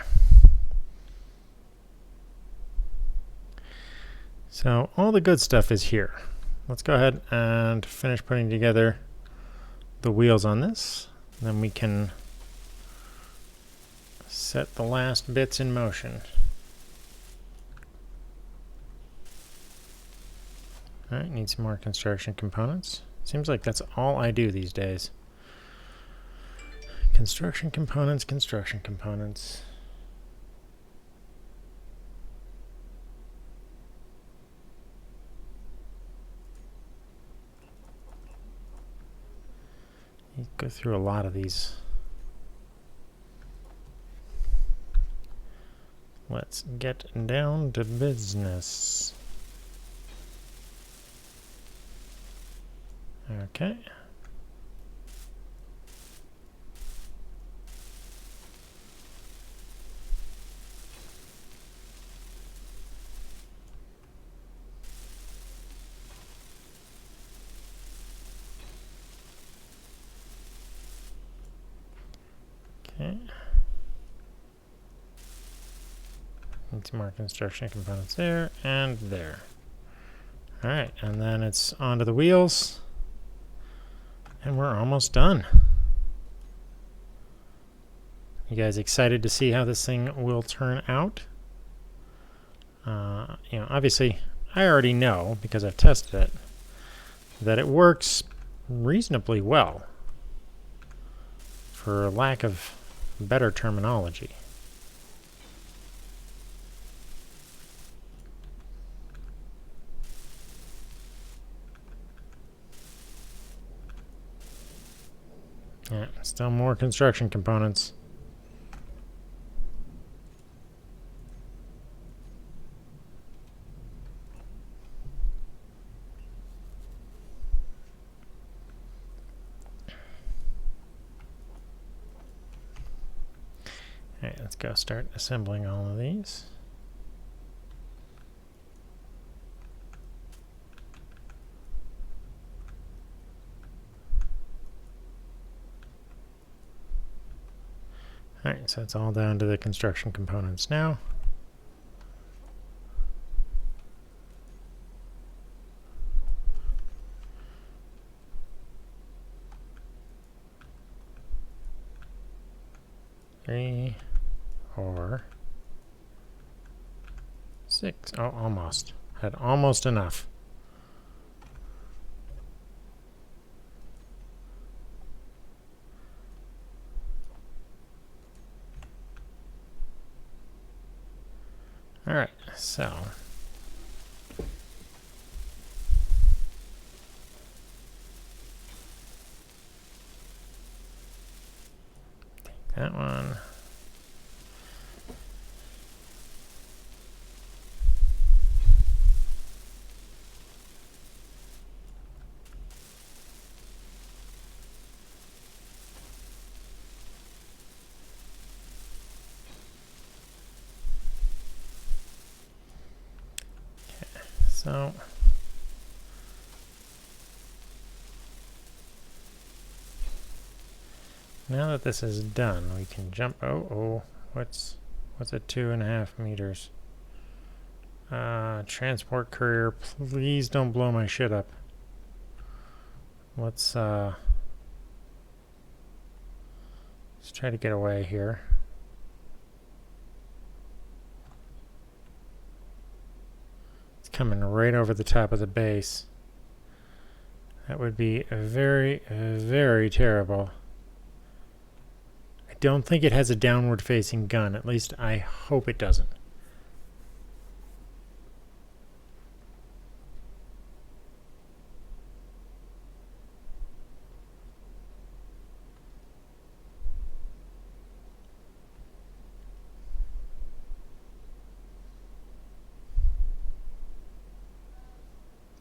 So all the good stuff is here. Let's go ahead and finish putting together the wheels on this. Then we can set the last bits in motion. All right, need some more construction components. Seems like that's all I do these days. Construction components, construction components. You go through a lot of these. Let's get down to business. Okay. Okay. Need some more construction components there and there. Alright, and then it's onto the wheels. And we're almost done. You guys excited to see how this thing will turn out? Obviously, I already know, because I've tested it, that it works reasonably well, for lack of better terminology. Yeah, still more construction components. Alright, let's go start assembling all of these. Alright, so it's all down to the construction components now. Three, 4, 6. Oh, almost. Had almost enough. All right, so that one. So now that this is done, we can jump. Oh, what's at 2.5 meters? Transport courier, please don't blow my shit up. Let's try to get away here. Coming right over the top of the base. That would be very, very terrible. I don't think it has a downward facing gun. At least I hope it doesn't.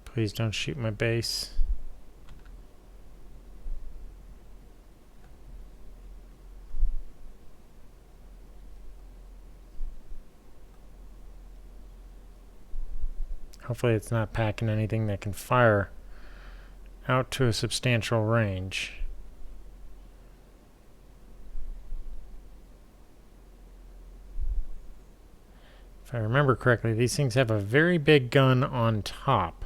Please don't shoot my base. Hopefully it's not packing anything that can fire out to a substantial range. If I remember correctly, these things have a very big gun on top,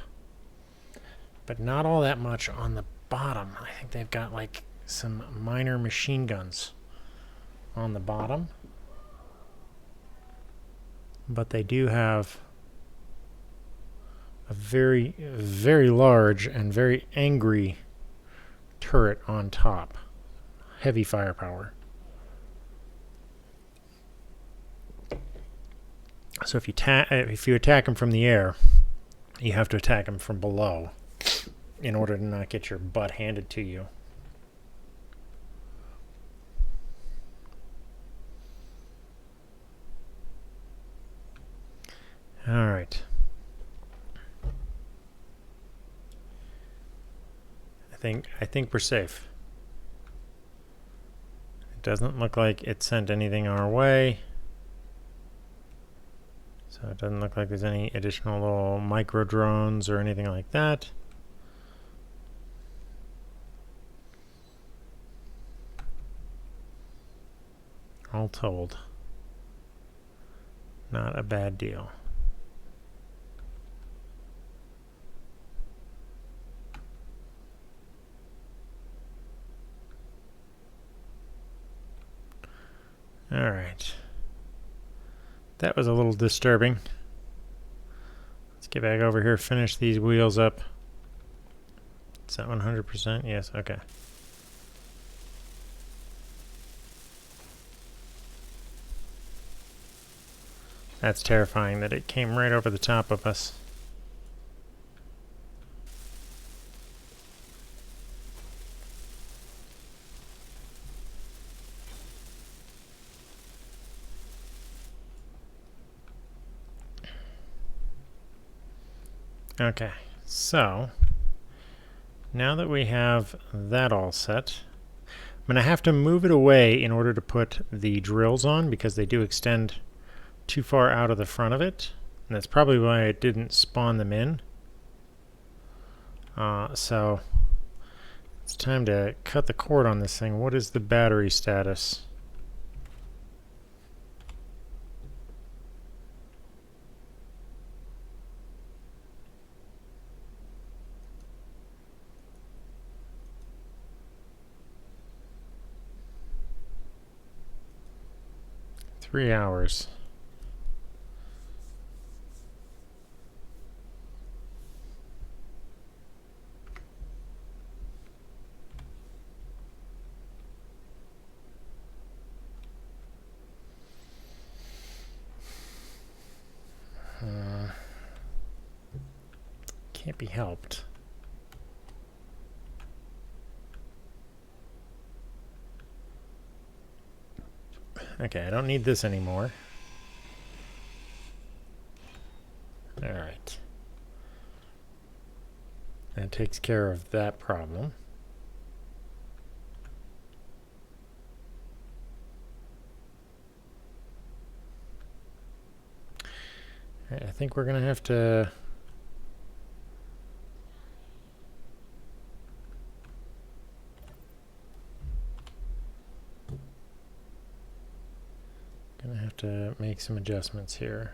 but not all that much on the bottom. I think they've got like some minor machine guns on the bottom, but they do have a very, very large and very angry turret on top. Heavy firepower. So if you attack them from the air, you have to attack them from below in order to not get your butt handed to you. All right. I think we're safe. It doesn't look like it sent anything our way. So it doesn't look like there's any additional little micro drones or anything like that. All told, not a bad deal. All right. That was a little disturbing. Let's get back over here, finish these wheels up. Is that 100%? Yes, okay. That's terrifying that it came right over the top of us. Okay, so now that we have that all set, I'm going to have to move it away in order to put the drills on because they do extend too far out of the front of it. And that's probably why it didn't spawn them in. So it's time to cut the cord on this thing. What is the battery status? Three hours. Can't be helped. Okay, I don't need this anymore. Alright. That takes care of that problem. Alright, I think we're going to have to... make some adjustments here.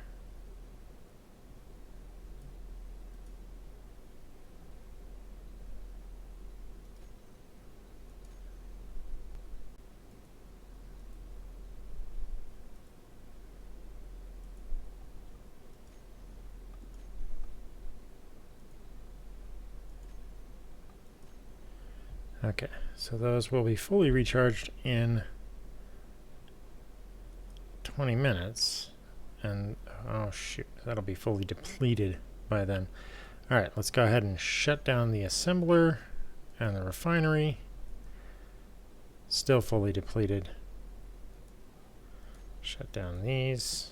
Okay, so those will be fully recharged in 20 minutes. And, oh shoot, that'll be fully depleted by then. Alright, let's go ahead and shut down the assembler and the refinery. Still fully depleted. Shut down these.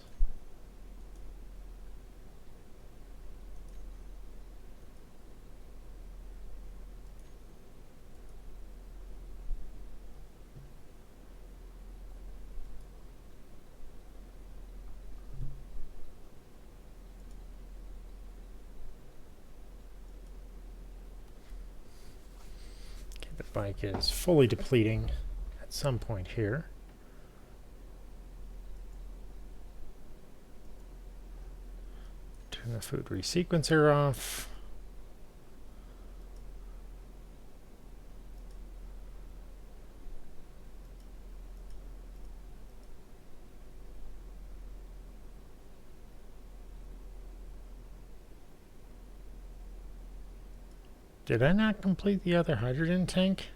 The bike is fully depleting at some point here. Turn the food resequencer off. Did I not complete the other hydrogen tank?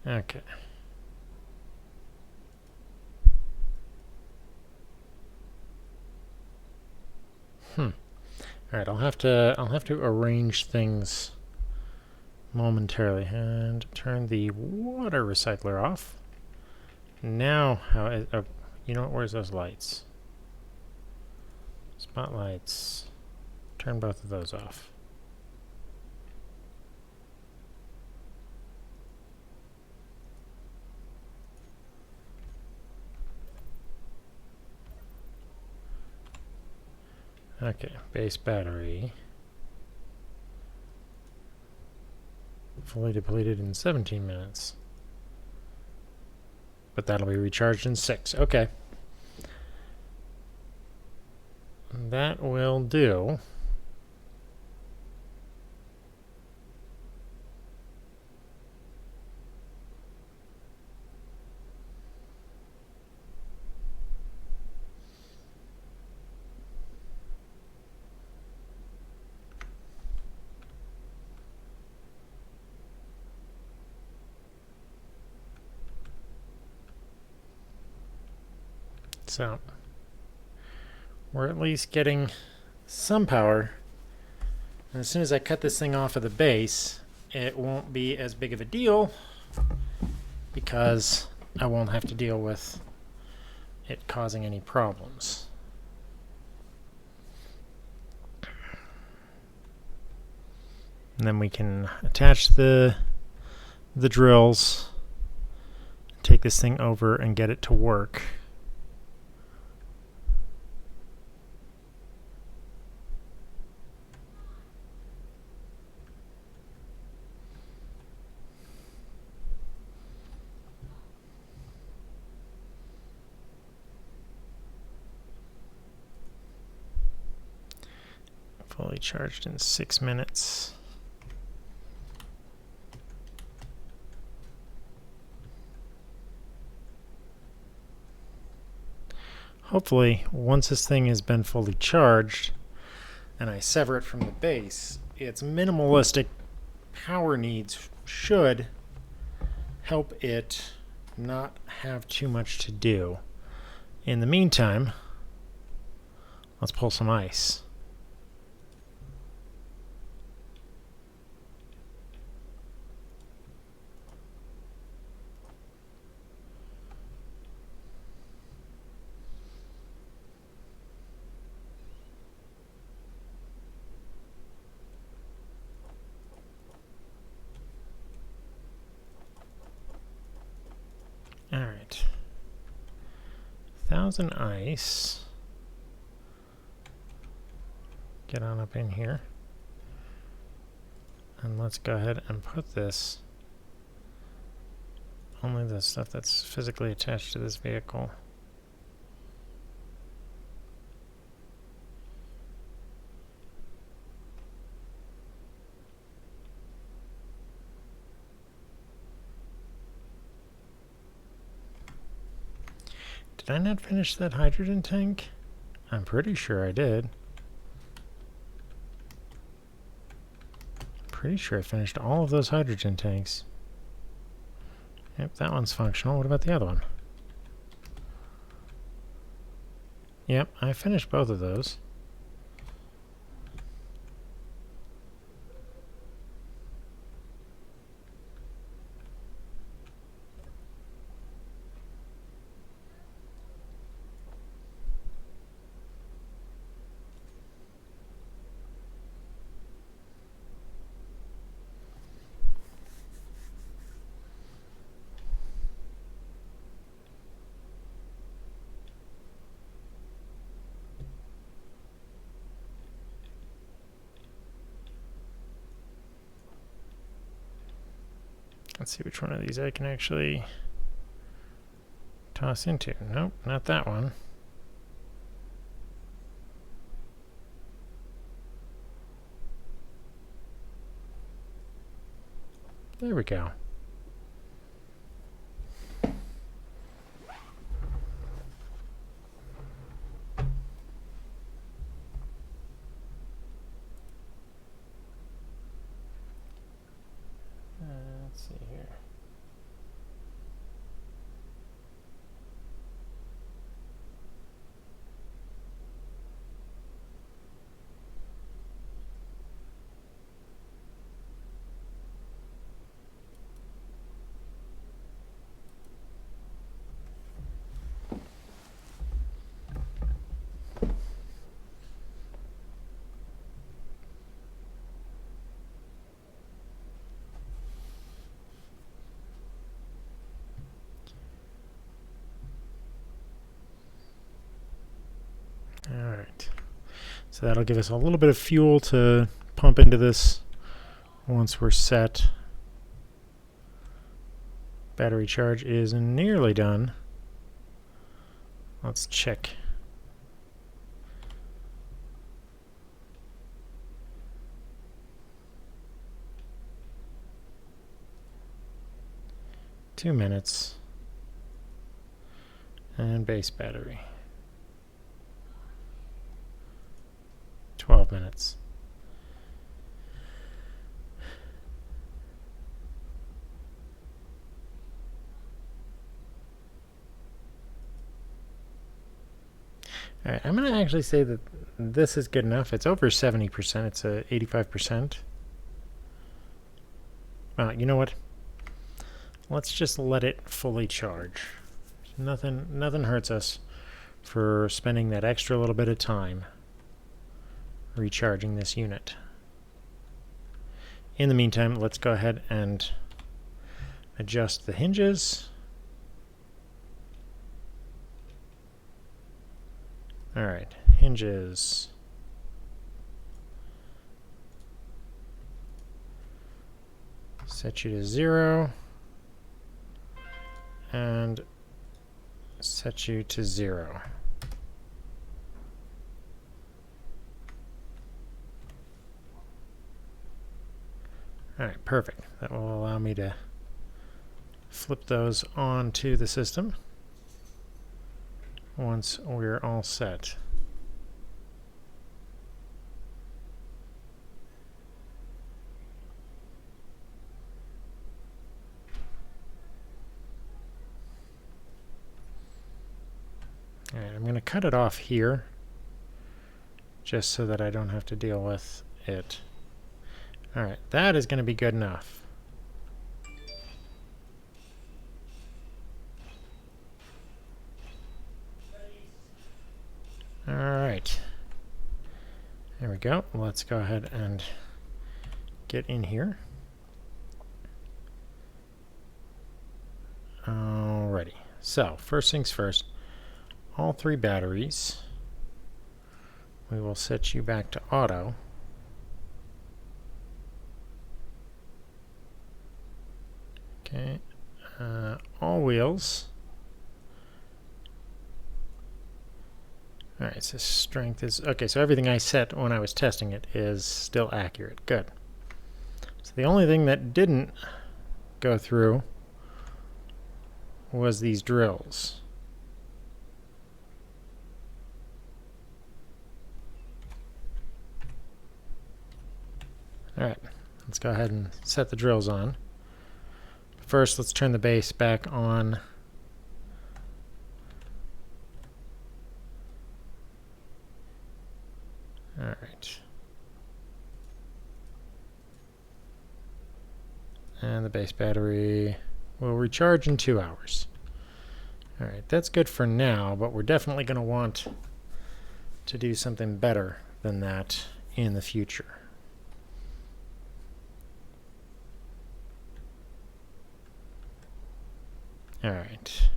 Okay. All right, I'll have to arrange things momentarily and turn the water recycler off. Now, you know what? Where's those lights? Spotlights. Turn both of those off. Okay, base battery. Fully depleted in 17 minutes. But that'll be recharged in 6. Okay. That will do. So, we're at least getting some power. And as soon as I cut this thing off of the base, it won't be as big of a deal because I won't have to deal with it causing any problems. And then we can attach the drills, take this thing over and get it to work. Fully charged in 6 minutes. Hopefully, once this thing has been fully charged and I sever it from the base, its minimalistic power needs should help it not have too much to do. In the meantime, let's pull some ice. Alright. 1,000 ice. Get on up in here. And let's go ahead and put this, only the stuff that's physically attached to this vehicle. Did I not finish that hydrogen tank? I'm pretty sure I did. Pretty sure I finished all of those hydrogen tanks. Yep, that one's functional. What about the other one? Yep, I finished both of those. Let's see which one of these I can actually toss into. Nope, not that one. There we go. Let's see here. Alright, so that'll give us a little bit of fuel to pump into this once we're set. Battery charge is nearly done. Let's check. Two minutes. And base battery. 12 minutes. All right, I'm going to actually say that this is good enough. It's over 70%. It's 85%. Well, you know what? Let's just let it fully charge. Nothing hurts us for spending that extra little bit of time recharging this unit. In the meantime, let's go ahead and adjust the hinges. All right, hinges. Set you to 0 and set you to 0. All right, perfect. That will allow me to flip those onto the system once we're all set. All right, I'm going to cut it off here just so that I don't have to deal with it. All right, that is going to be good enough. All right. There we go. Let's go ahead and get in here. Alrighty. So, first things first, all 3 batteries, we will set you back to auto. Okay. All wheels. Alright, so strength is... Okay, so everything I set when I was testing it is still accurate. Good. So the only thing that didn't go through was these drills. Alright, let's go ahead and set the drills on. First, let's turn the base back on. Alright. And the base battery will recharge in 2 hours. Alright, that's good for now, but we're definitely going to want to do something better than that in the future. Alright.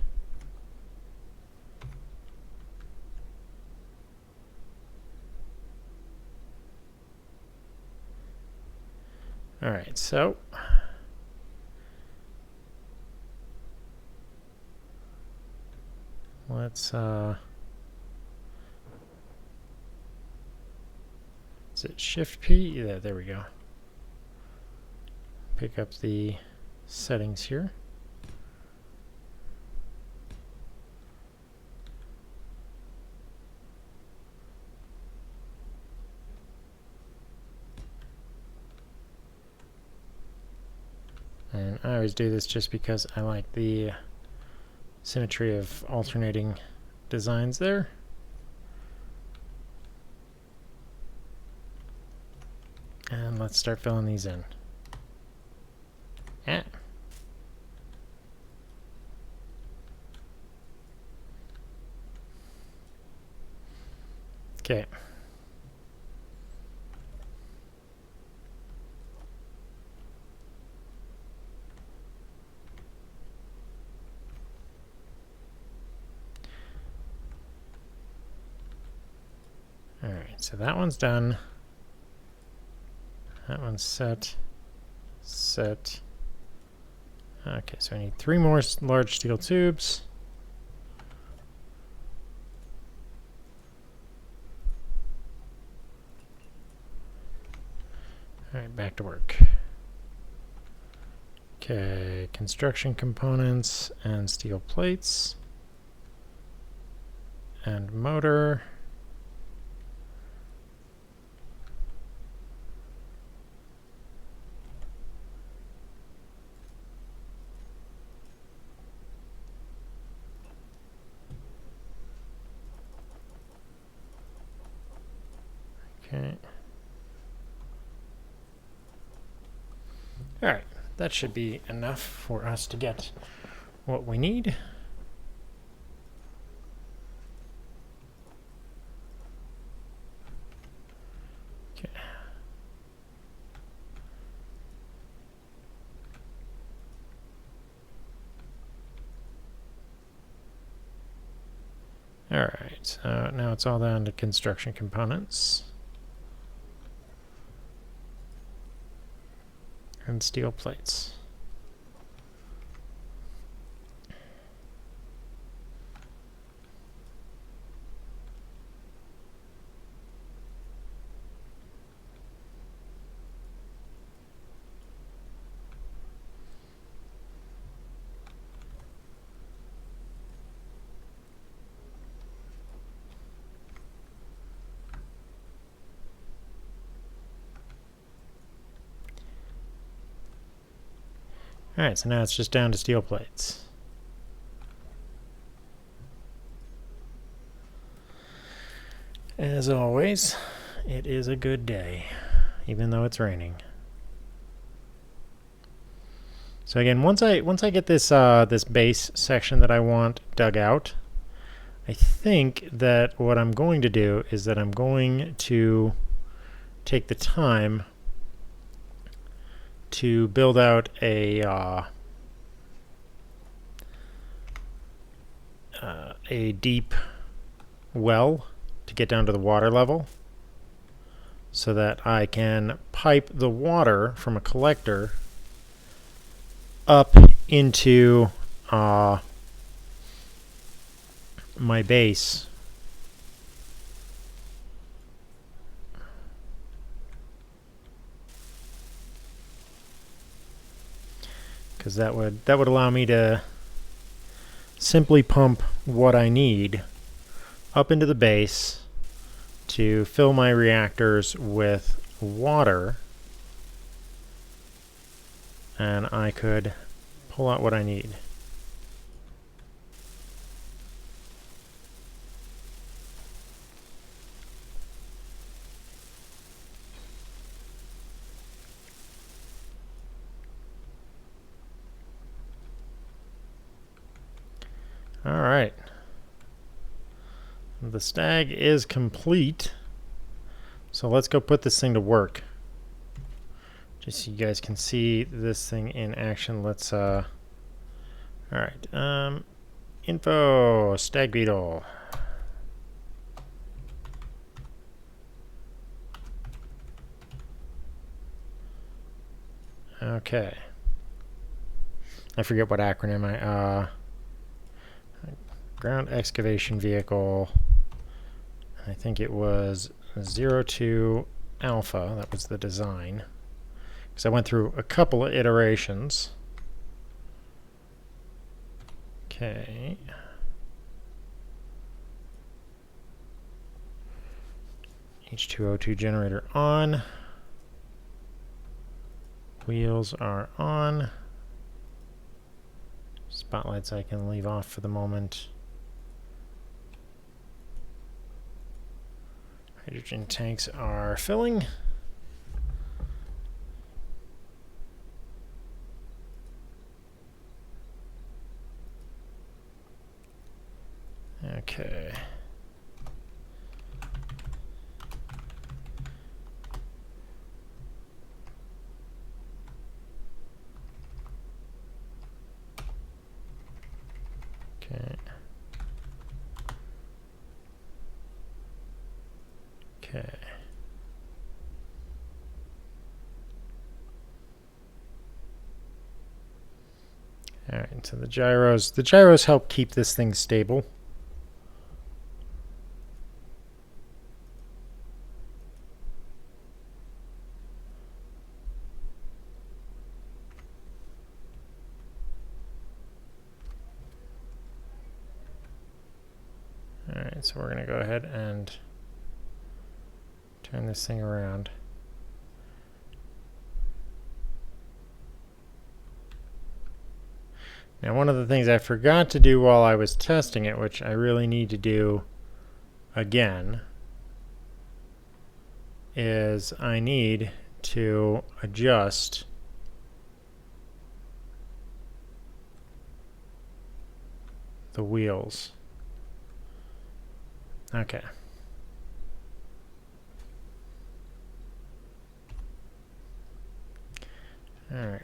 Alright, so let's is it Shift P? Yeah, there we go. Pick up the settings here. And I always do this just because I like the symmetry of alternating designs there. And let's start filling these in. Yeah. Okay. Alright, so that one's done. That one's set. Set. Okay, so I need 3 more large steel tubes. Alright, back to work. Okay, construction components and steel plates. And motor. Okay. Alright, that should be enough for us to get what we need. Okay. Alright, so now it's all down to construction components. And steel plates. Alright, so now it's just down to steel plates. As always, it is a good day, even though it's raining. So again, once I get this this base section that I want dug out, I think that what I'm going to do is that I'm going to take the time to build out a deep well to get down to the water level, so that I can pipe the water from a collector up into my base. Because that would allow me to simply pump what I need up into the base to fill my reactors with water, and I could pull out what I need. All right. The stag is complete. So let's go put this thing to work. Just so you guys can see this thing in action. Let's all right. Info, stag beetle. Okay. I forget what acronym ground excavation vehicle. I think it was 02 Alpha. That was the design. Because I went through a couple of iterations. Okay. H2O2 generator on. Wheels are on. Spotlights I can leave off for the moment. Hydrogen tanks are filling. Okay. Okay. Okay. All right, so the gyros help keep this thing stable. All right, so we're going to go ahead and turn this thing around. Now, one of the things I forgot to do while I was testing it, which I really need to do again, is I need to adjust the wheels. Okay. All right.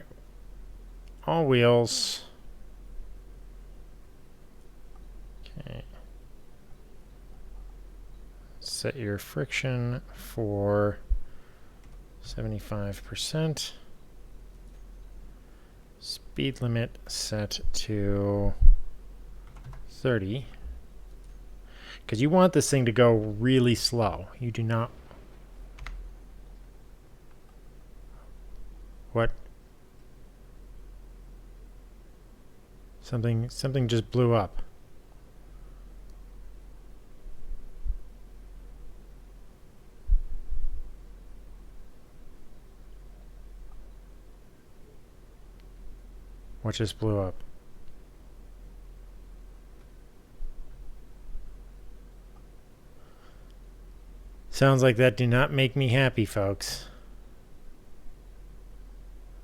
All wheels. Okay. Set your friction for 75%. Speed limit set to 30. Because you want this thing to go really slow. You do not... What? Something just blew up. What just blew up? Sounds like that did not make me happy, folks.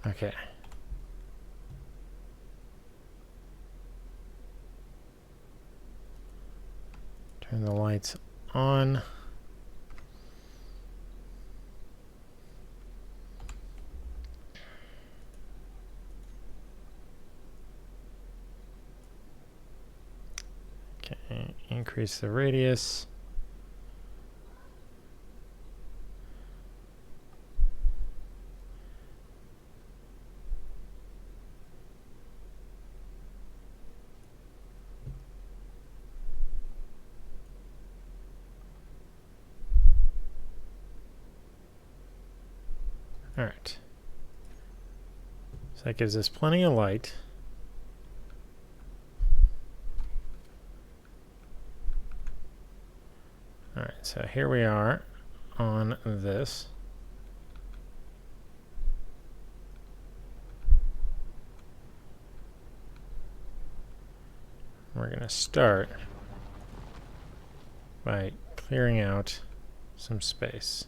Okay. Turn the lights on. Okay, increase the radius. All right. So that gives us plenty of light. All right, so here we are on this. We're going to start by clearing out some space.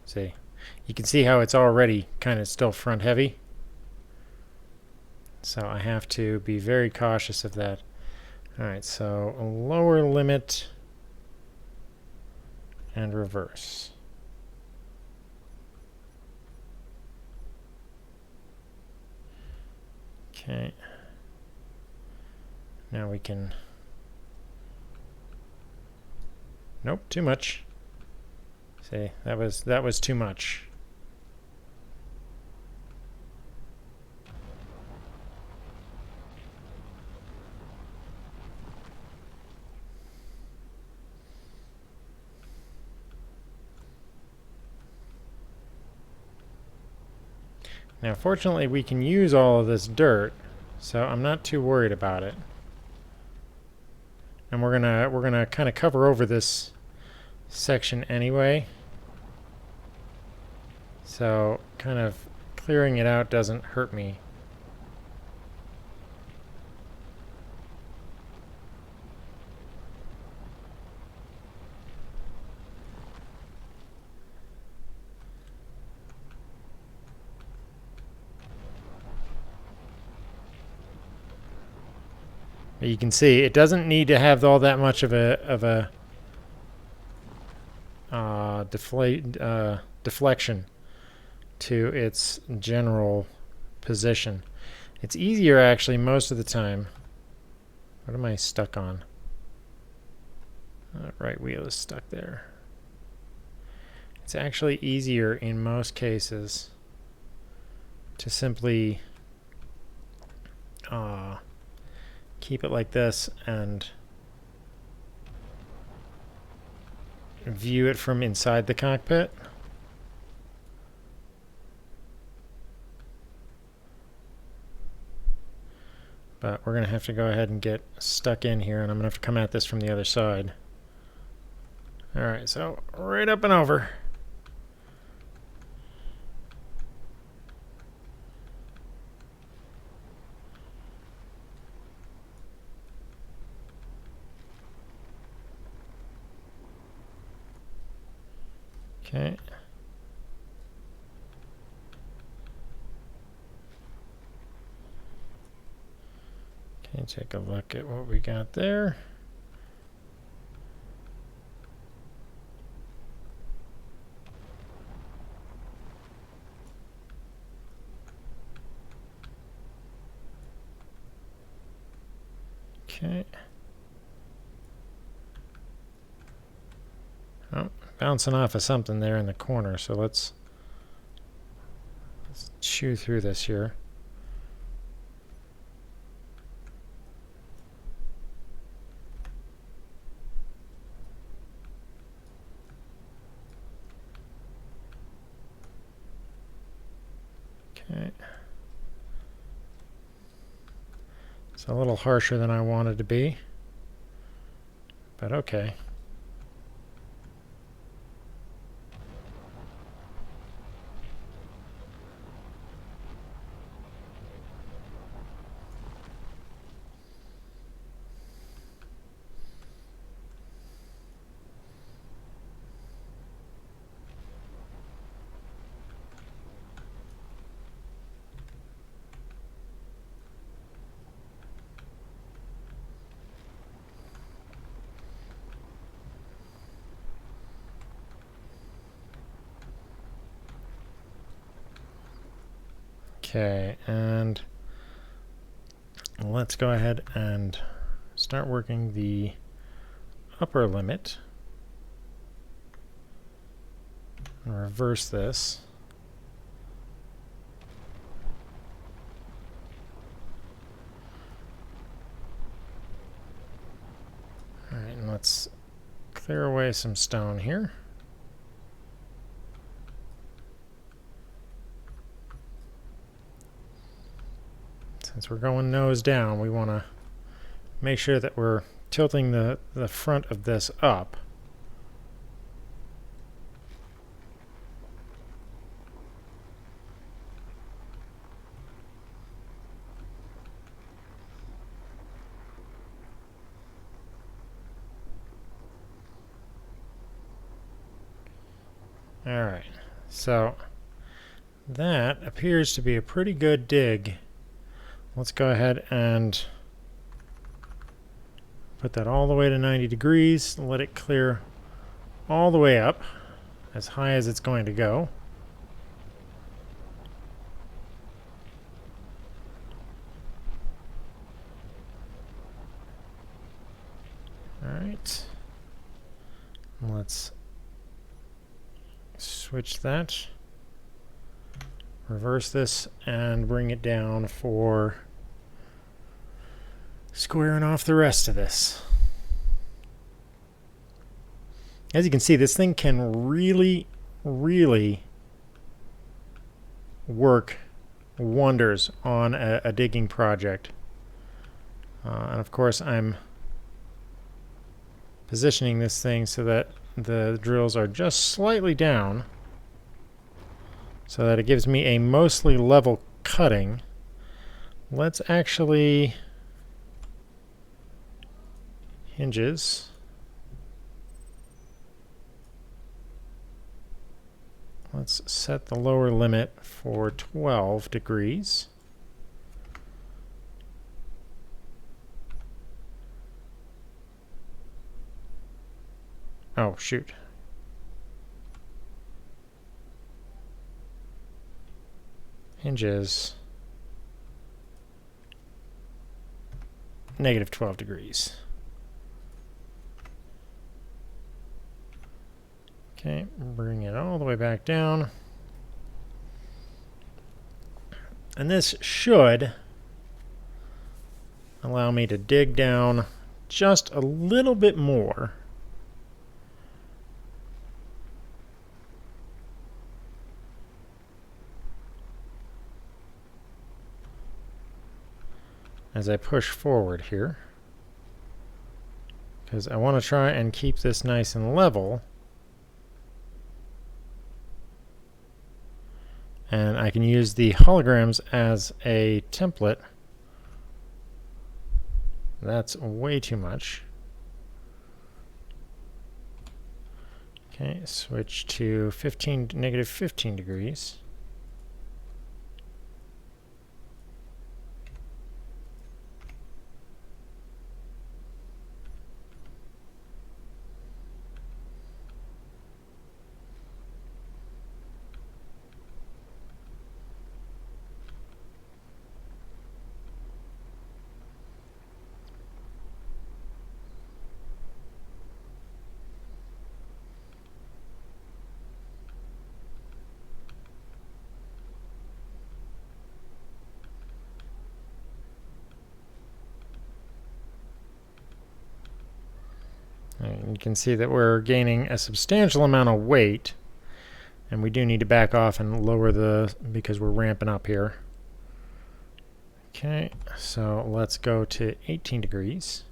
See, you can see how it's already kind of still front heavy. So I have to be very cautious of that. All right, so a lower limit and reverse. Okay. Now we can... Nope, too much. See, that was too much. Now, fortunately, we can use all of this dirt, so I'm not too worried about it. And we're gonna kind of cover over this section anyway. So, kind of clearing it out doesn't hurt me. But you can see it doesn't need to have all that much of a deflection to its general position. It's easier actually most of the time. What am I stuck on? Right wheel is stuck there. It's actually easier in most cases to simply keep it like this and view it from inside the cockpit. But we're going to have to go ahead and get stuck in here, and I'm going to have to come at this from the other side. Alright, so right up and over. Okay. Okay, take a look at what we got there. Okay. Oh, bouncing off of something there in the corner, so let's chew through this here. Okay. It's a little harsher than I wanted to be, but okay. Okay, and let's go ahead and start working the upper limit. And reverse this. Alright, and let's clear away some stone here. Since we're going nose down, we want to make sure that we're tilting the front of this up. Alright, so that appears to be a pretty good dig. Let's go ahead and put that all the way to 90 degrees. Let it clear all the way up, as high as it's going to go. Alright. Let's switch that. Reverse this and bring it down for squaring off the rest of this. As you can see, this thing can really, really work wonders on a digging project. And of course, I'm positioning this thing so that the drills are just slightly down, so that it gives me a mostly level cutting. Let's actually hinges. Let's set the lower limit for 12 degrees. Oh, shoot. Hinges. Negative 12 degrees. Okay, bring it all the way back down. And this should allow me to dig down just a little bit more. As I push forward here, because I want to try and keep this nice and level. And I can use the holograms as a template. That's way too much. Okay, switch to negative 15 degrees. And you can see that we're gaining a substantial amount of weight, and we do need to back off and lower because we're ramping up here. Okay, so let's go to 18 degrees.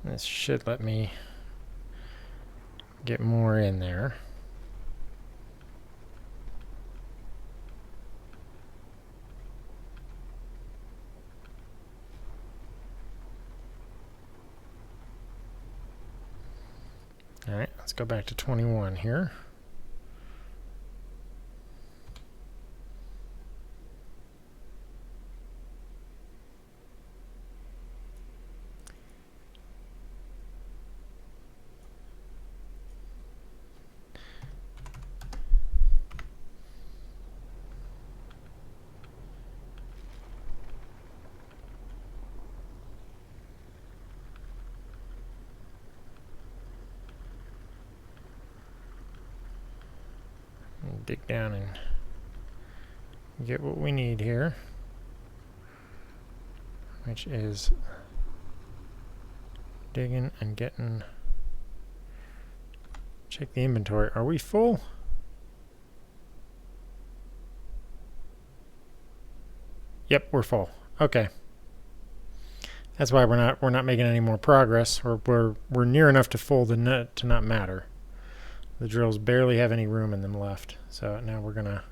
This should let me get more in there. let's go back to 21 here. Dig down and get what we need here, which is digging and getting. Check the inventory. Are we full? Yep, we're full. Okay. That's why we're not making any more progress. We're near enough to full to not matter. The drills barely have any room in them left. So now we're gonna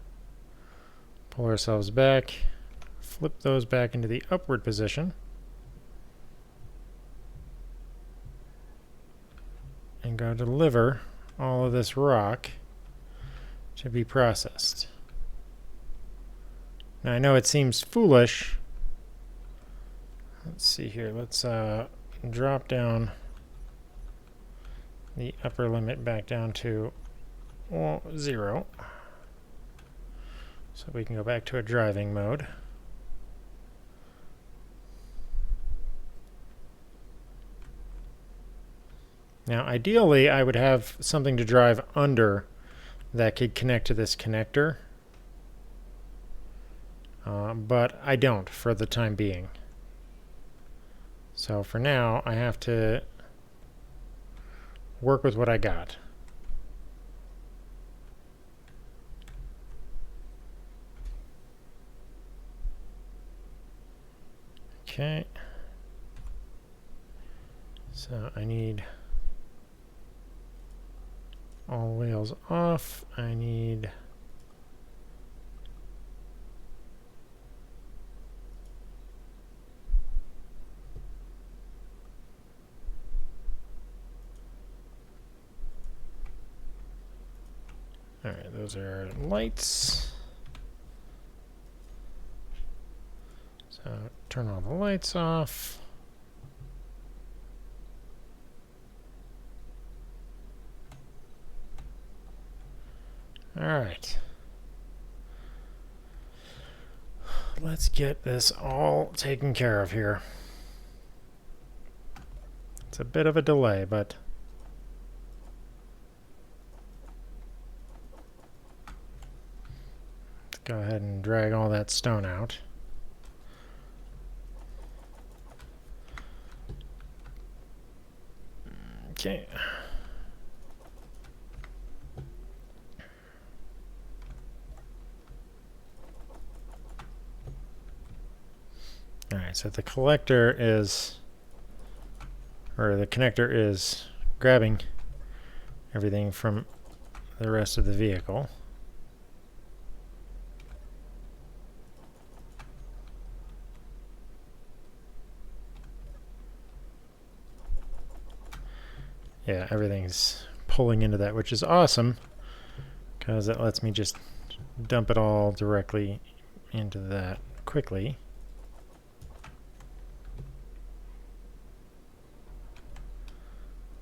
pull ourselves back, flip those back into the upward position, and go deliver all of this rock to be processed. Now I know it seems foolish. Let's see here. Let's drop down the upper limit back down to 0. So we can go back to a driving mode. Now ideally I would have something to drive under that could connect to this connector. But I don't for the time being. So for now I have to work with what I got. Okay. So I need all wheels off. I need all right, those are lights. So turn all the lights off. All right. Let's get this all taken care of here. It's a bit of a delay, but let's go ahead and drag all that stone out. Okay. All right, so the collector is, or the connector is grabbing everything from the rest of the vehicle. Yeah, everything's pulling into that, which is awesome because it lets me just dump it all directly into that quickly.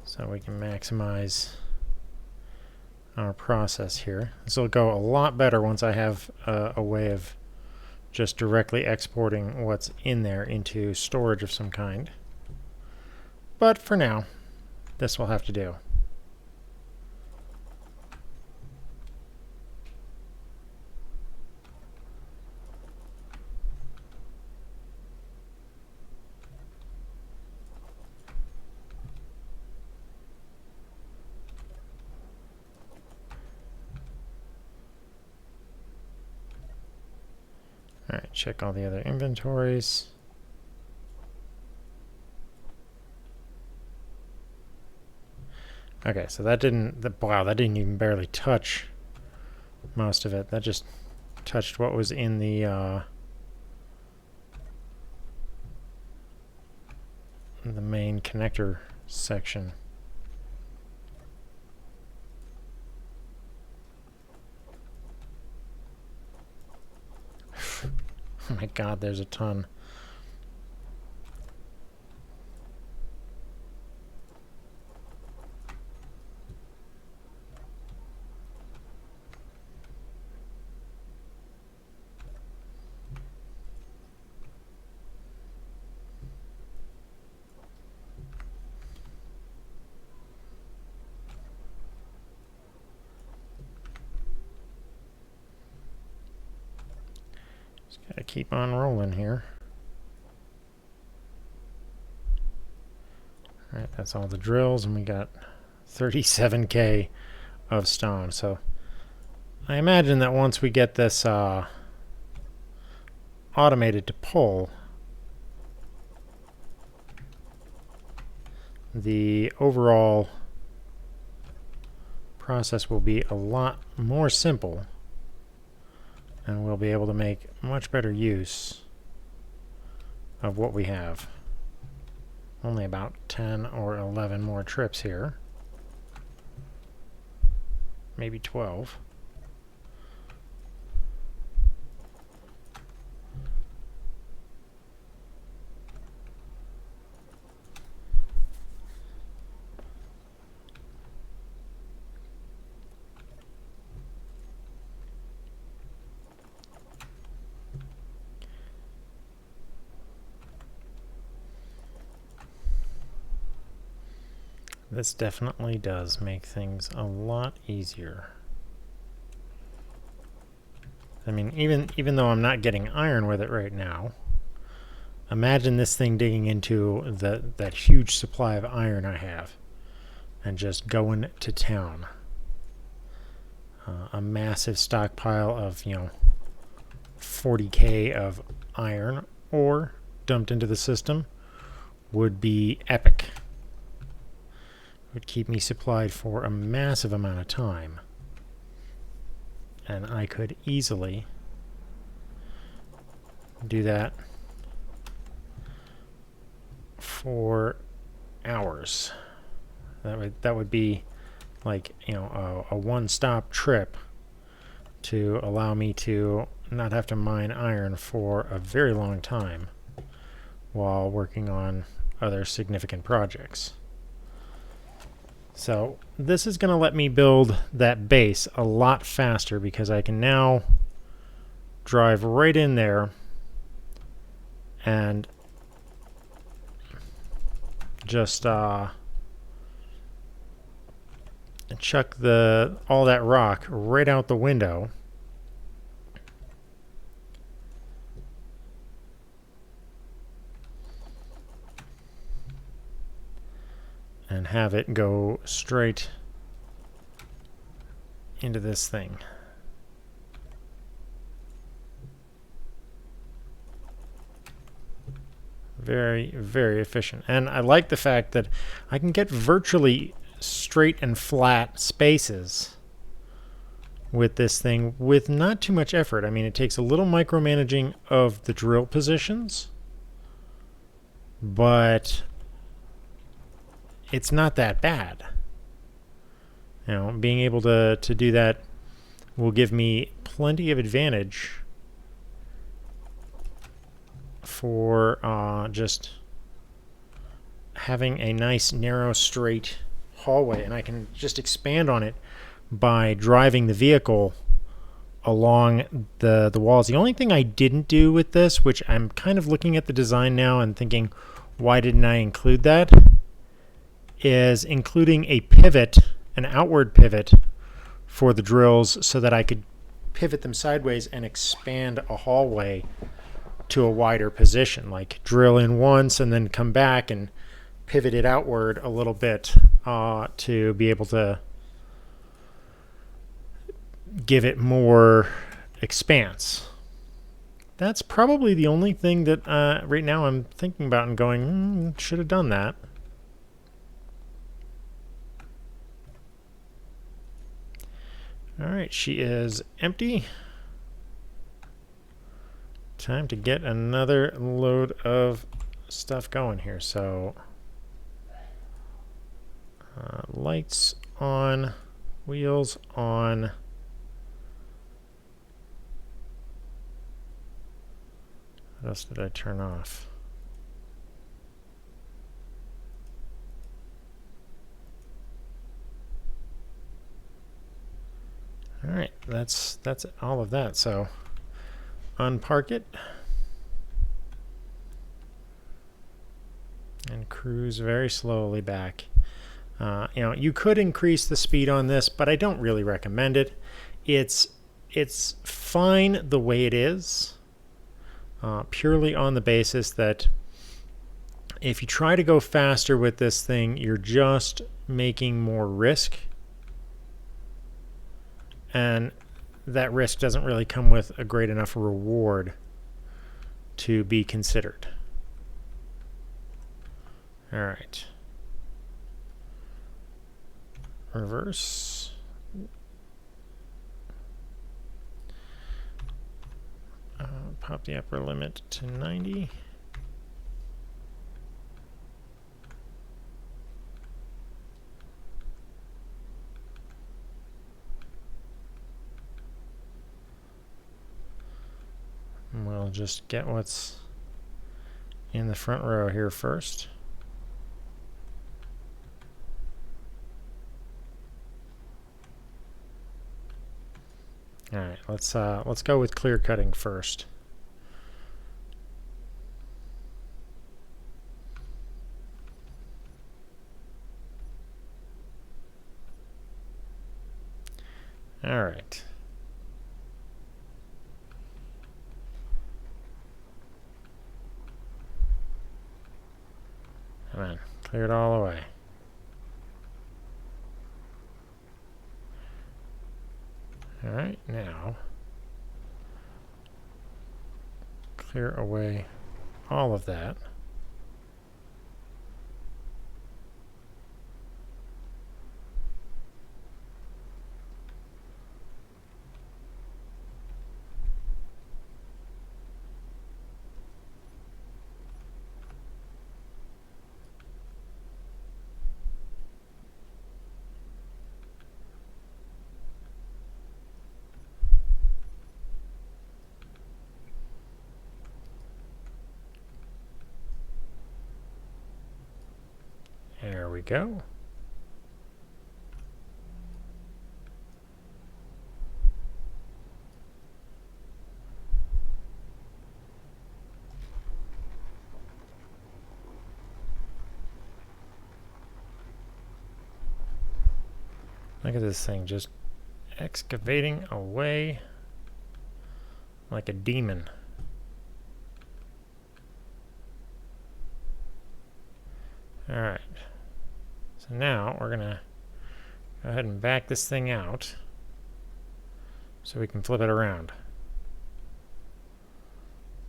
So we can maximize our process here. This will go a lot better once I have a way of just directly exporting what's in there into storage of some kind. But for now, this will have to do. All right, check all the other inventories. Okay, so that didn't, wow, that didn't even barely touch most of it. That just touched what was in the main connector section. Oh my god, there's a ton. Just gotta keep on rolling here. Alright, that's all the drills, and we got 37k of stone. So I imagine that once we get this automated to pull, the overall process will be a lot more simple, and we'll be able to make much better use of what we have. Only about 10 or 11 more trips here. Maybe 12. This definitely does make things a lot easier. I mean, even though I'm not getting iron with it right now, imagine this thing digging into that huge supply of iron I have and just going to town. A massive stockpile of, 40k of iron ore dumped into the system would be epic. Would keep me supplied for a massive amount of time, and I could easily do that for hours. That would be like, a one-stop trip to allow me to not have to mine iron for a very long time while working on other significant projects. So this is going to let me build that base a lot faster because I can now drive right in there and just chuck all that rock right out the window. And have it go straight into this thing. Very, very efficient. And I like the fact that I can get virtually straight and flat spaces with this thing with not too much effort. I mean, it takes a little micromanaging of the drill positions, but it's not that bad. Being able to do that will give me plenty of advantage for just having a nice, narrow, straight hallway. And I can just expand on it by driving the vehicle along the walls. The only thing I didn't do with this, which I'm kind of looking at the design now and thinking, why didn't I include that? Is including a pivot, an outward pivot for the drills so that I could pivot them sideways and expand a hallway to a wider position, like drill in once and then come back and pivot it outward a little bit to be able to give it more expanse. That's probably the only thing that right now I'm thinking about and going, should have done that. Alright, she is empty. Time to get another load of stuff going here. So, lights on, wheels on. What else did I turn off? All right, that's all of that. So unpark it and cruise very slowly back. You could increase the speed on this, but I don't really recommend it. It's fine the way it is, purely on the basis that if you try to go faster with this thing, you're just making more risk, and that risk doesn't really come with a great enough reward to be considered. All right. Reverse. Pop the upper limit to 90. And we'll just get what's in the front row here first. All right, let's go with clear cutting first. All right. Come on, clear it all away. All right, now clear away all of that. There we go. Look at this thing just excavating away like a demon. All right. So now we're gonna go ahead and back this thing out so we can flip it around,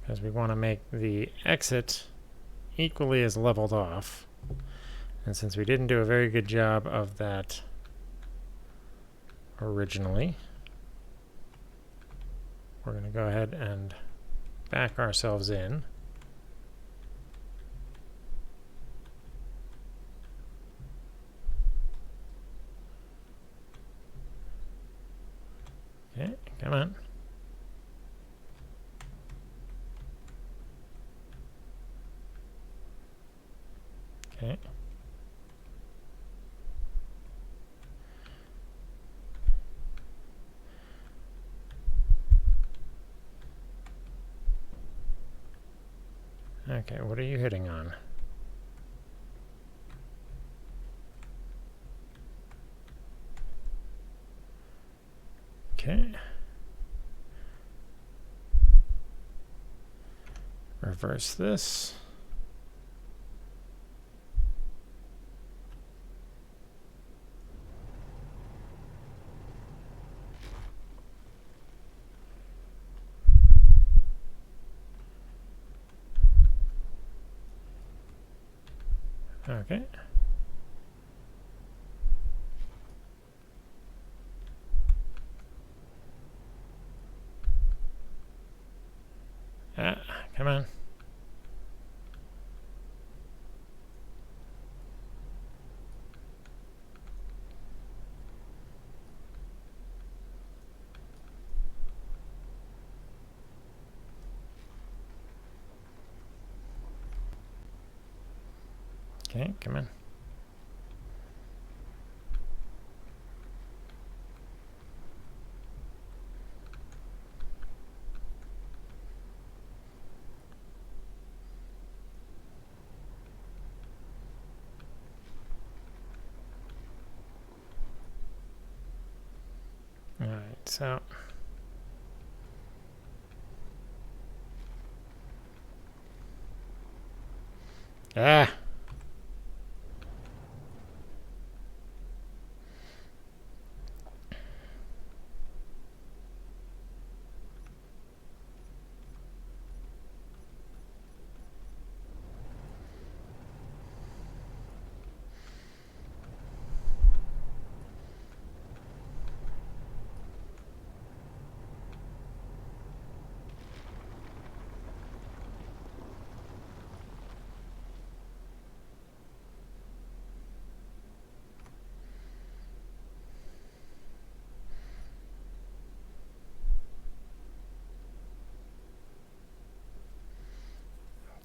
because we want to make the exit equally as leveled off. And since we didn't do a very good job of that originally, we're going to go ahead and back ourselves in. Okay, come on. Okay. Okay, what are you hitting on? Okay. Reverse this. Okay. Come on. Okay, come on. All right, so ah.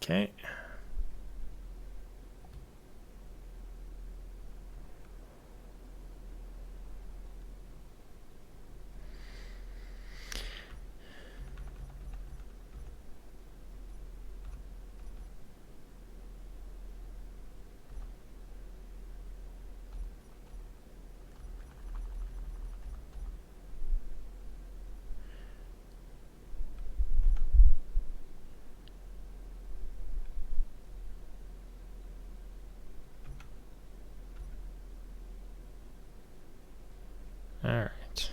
Okay. All right.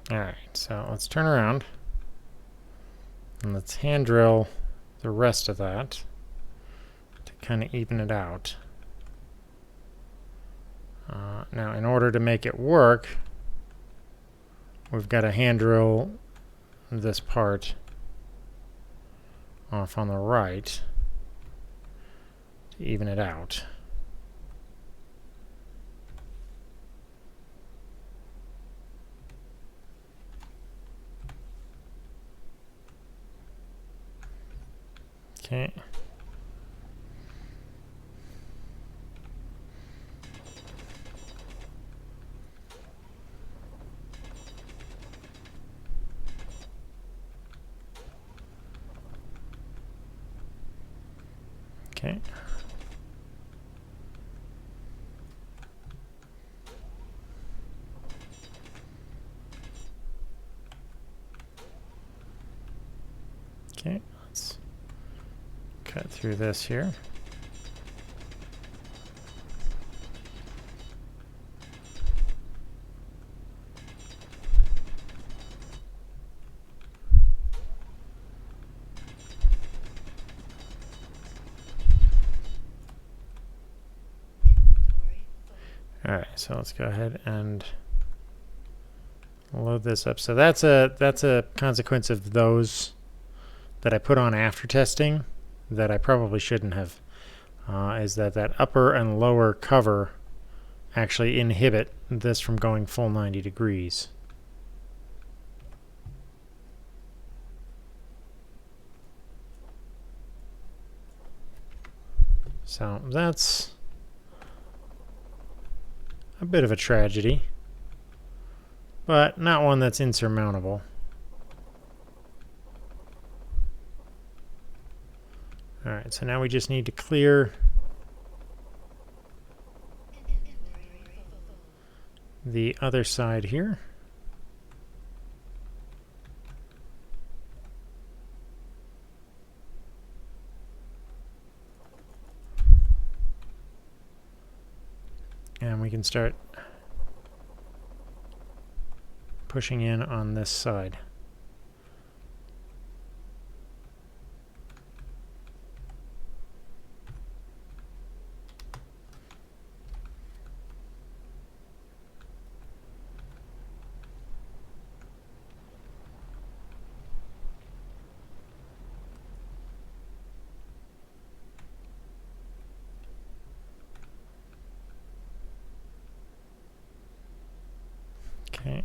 All right, so let's turn around and let's hand drill the rest of that to kind of even it out. Now, in order to make it work, we've got to hand drill this part off on the right to even it out. Okay. Okay. Okay, let's cut through this here. All right, so let's go ahead and load this up. So that's a consequence of those that I put on after testing that I probably shouldn't have. Is that upper and lower cover actually inhibit this from going full 90 degrees. So that's a bit of a tragedy, but not one that's insurmountable. All right, so now we just need to clear the other side here. And we can start pushing in on this side. Okay.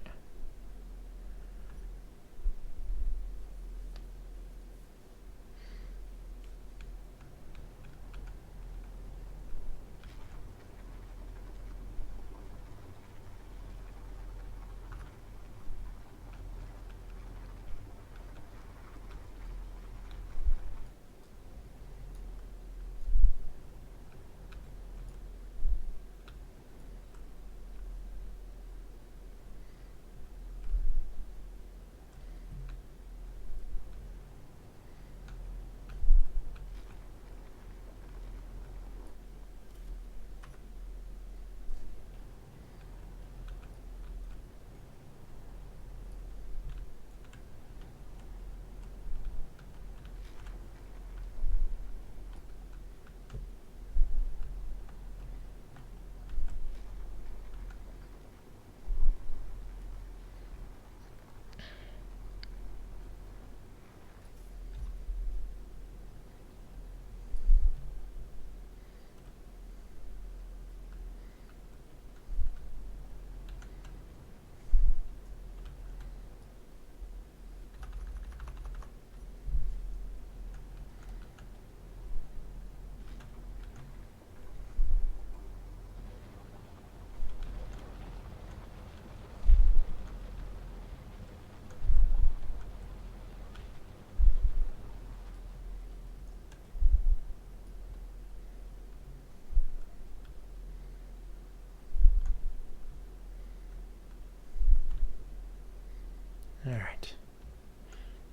All right.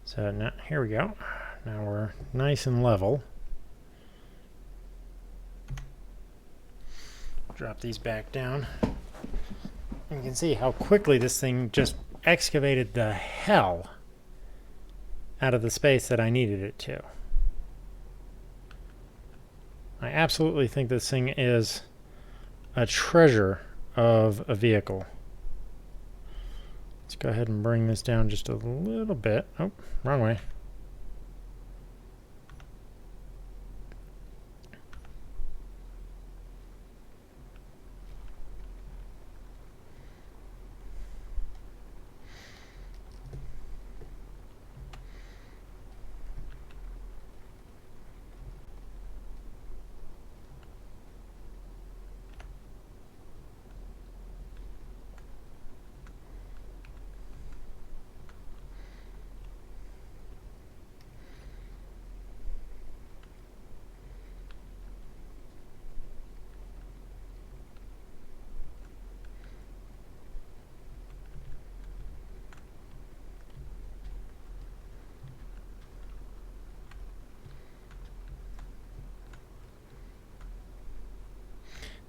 So now, here we go. Now we're nice and level. Drop these back down. You can see how quickly this thing just excavated the hell out of the space that I needed it to. I absolutely think this thing is a treasure of a vehicle. Let's go ahead and bring this down just a little bit. Oh, wrong way.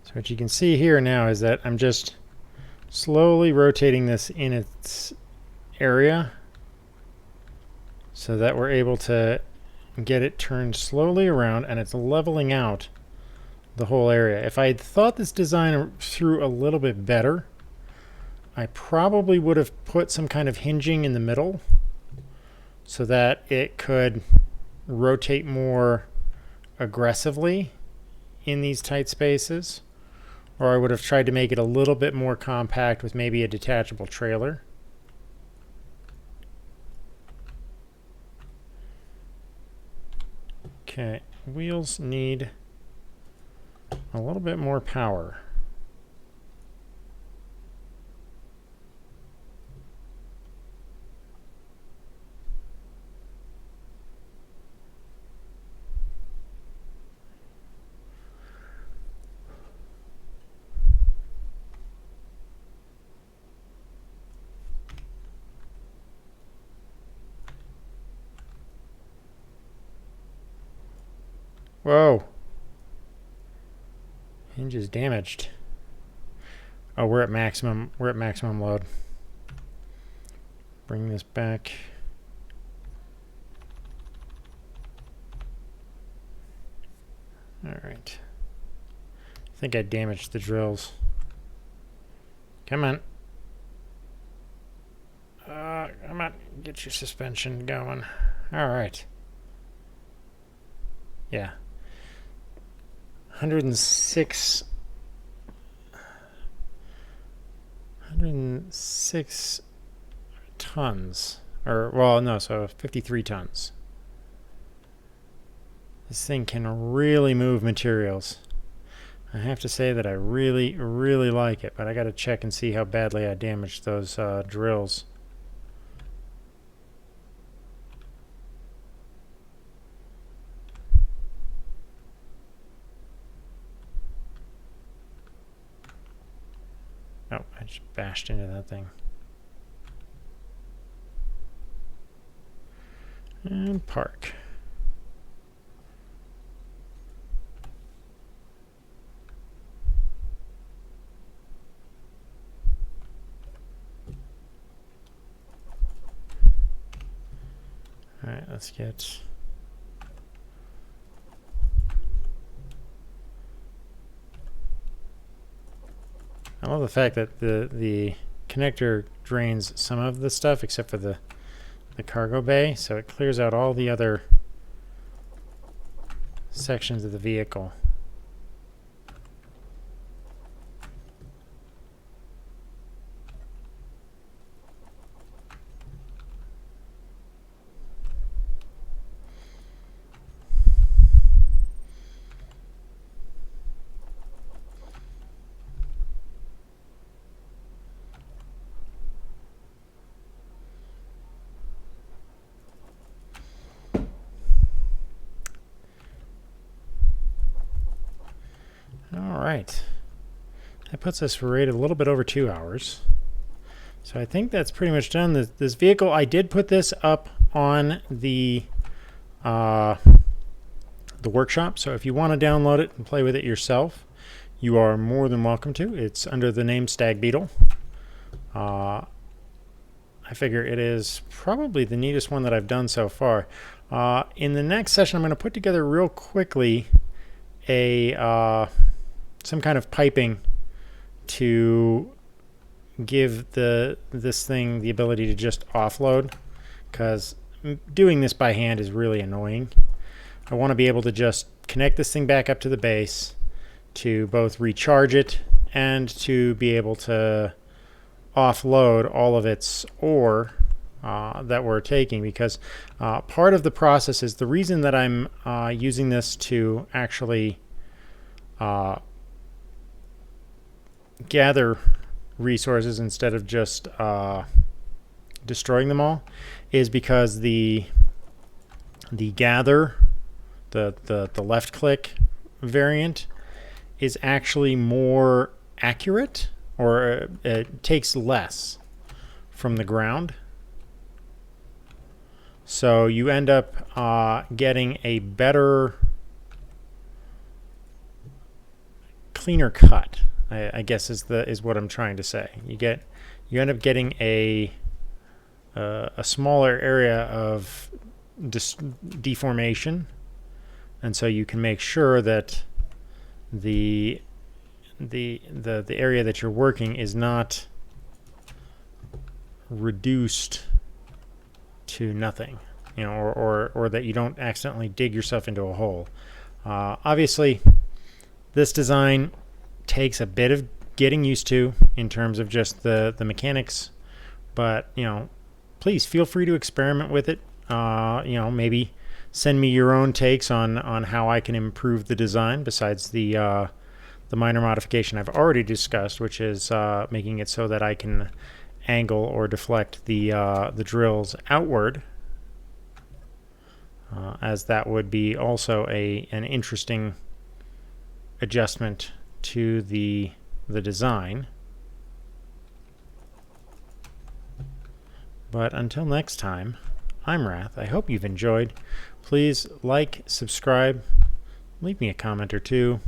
So what you can see here now is that I'm just slowly rotating this in its area so that we're able to get it turned slowly around and it's leveling out the whole area. If I had thought this design through a little bit better, I probably would have put some kind of hinging in the middle so that it could rotate more aggressively in these tight spaces. Or I would have tried to make it a little bit more compact with maybe a detachable trailer. Okay, wheels need a little bit more power. Whoa. Hinge is damaged. Oh, we're at maximum load. Bring this back. All right. I think I damaged the drills. Come on. Come on. Get your suspension going. All right. Yeah. 106. 6 tons. Or, well, no, so 53 tons. This thing can really move materials. I have to say that I really, really like it, but I got to check and see how badly I damaged those drills. Oh, I just bashed into that thing. And park. All right, let's get... I love the fact that the connector drains some of the stuff except for the cargo bay, so it clears out all the other sections of the vehicle. Alright, that puts us rated a little bit over 2 hours. So I think that's pretty much done. This vehicle, I did put this up on the workshop, so if you want to download it and play with it yourself, you are more than welcome to. It's under the name Stag Beetle. I figure it is probably the neatest one that I've done so far. In the next session, I'm going to put together real quickly some kind of piping to give this thing the ability to just offload, because doing this by hand is really annoying. I want to be able to just connect this thing back up to the base to both recharge it and to be able to offload all of its ore that we're taking, because part of the process is the reason that I'm using this to actually gather resources instead of just destroying them all is because the gather, the left click variant is actually more accurate, or it takes less from the ground. So you end up getting a better, cleaner cut, I guess is what I'm trying to say. You end up getting a smaller area of deformation, and so you can make sure that the area that you're working is not reduced to nothing, you know, or that you don't accidentally dig yourself into a hole. Obviously, this design takes a bit of getting used to in terms of just the mechanics, but you know, please feel free to experiment with it. You know, maybe send me your own takes on how I can improve the design besides the minor modification I've already discussed, which is making it so that I can angle or deflect the drills outward, as that would be also an interesting adjustment to the design. But until next time, I'm Wrath. I hope you've enjoyed. Please like, subscribe, leave me a comment or two,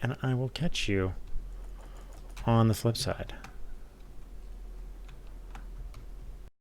and I will catch you on the flip side.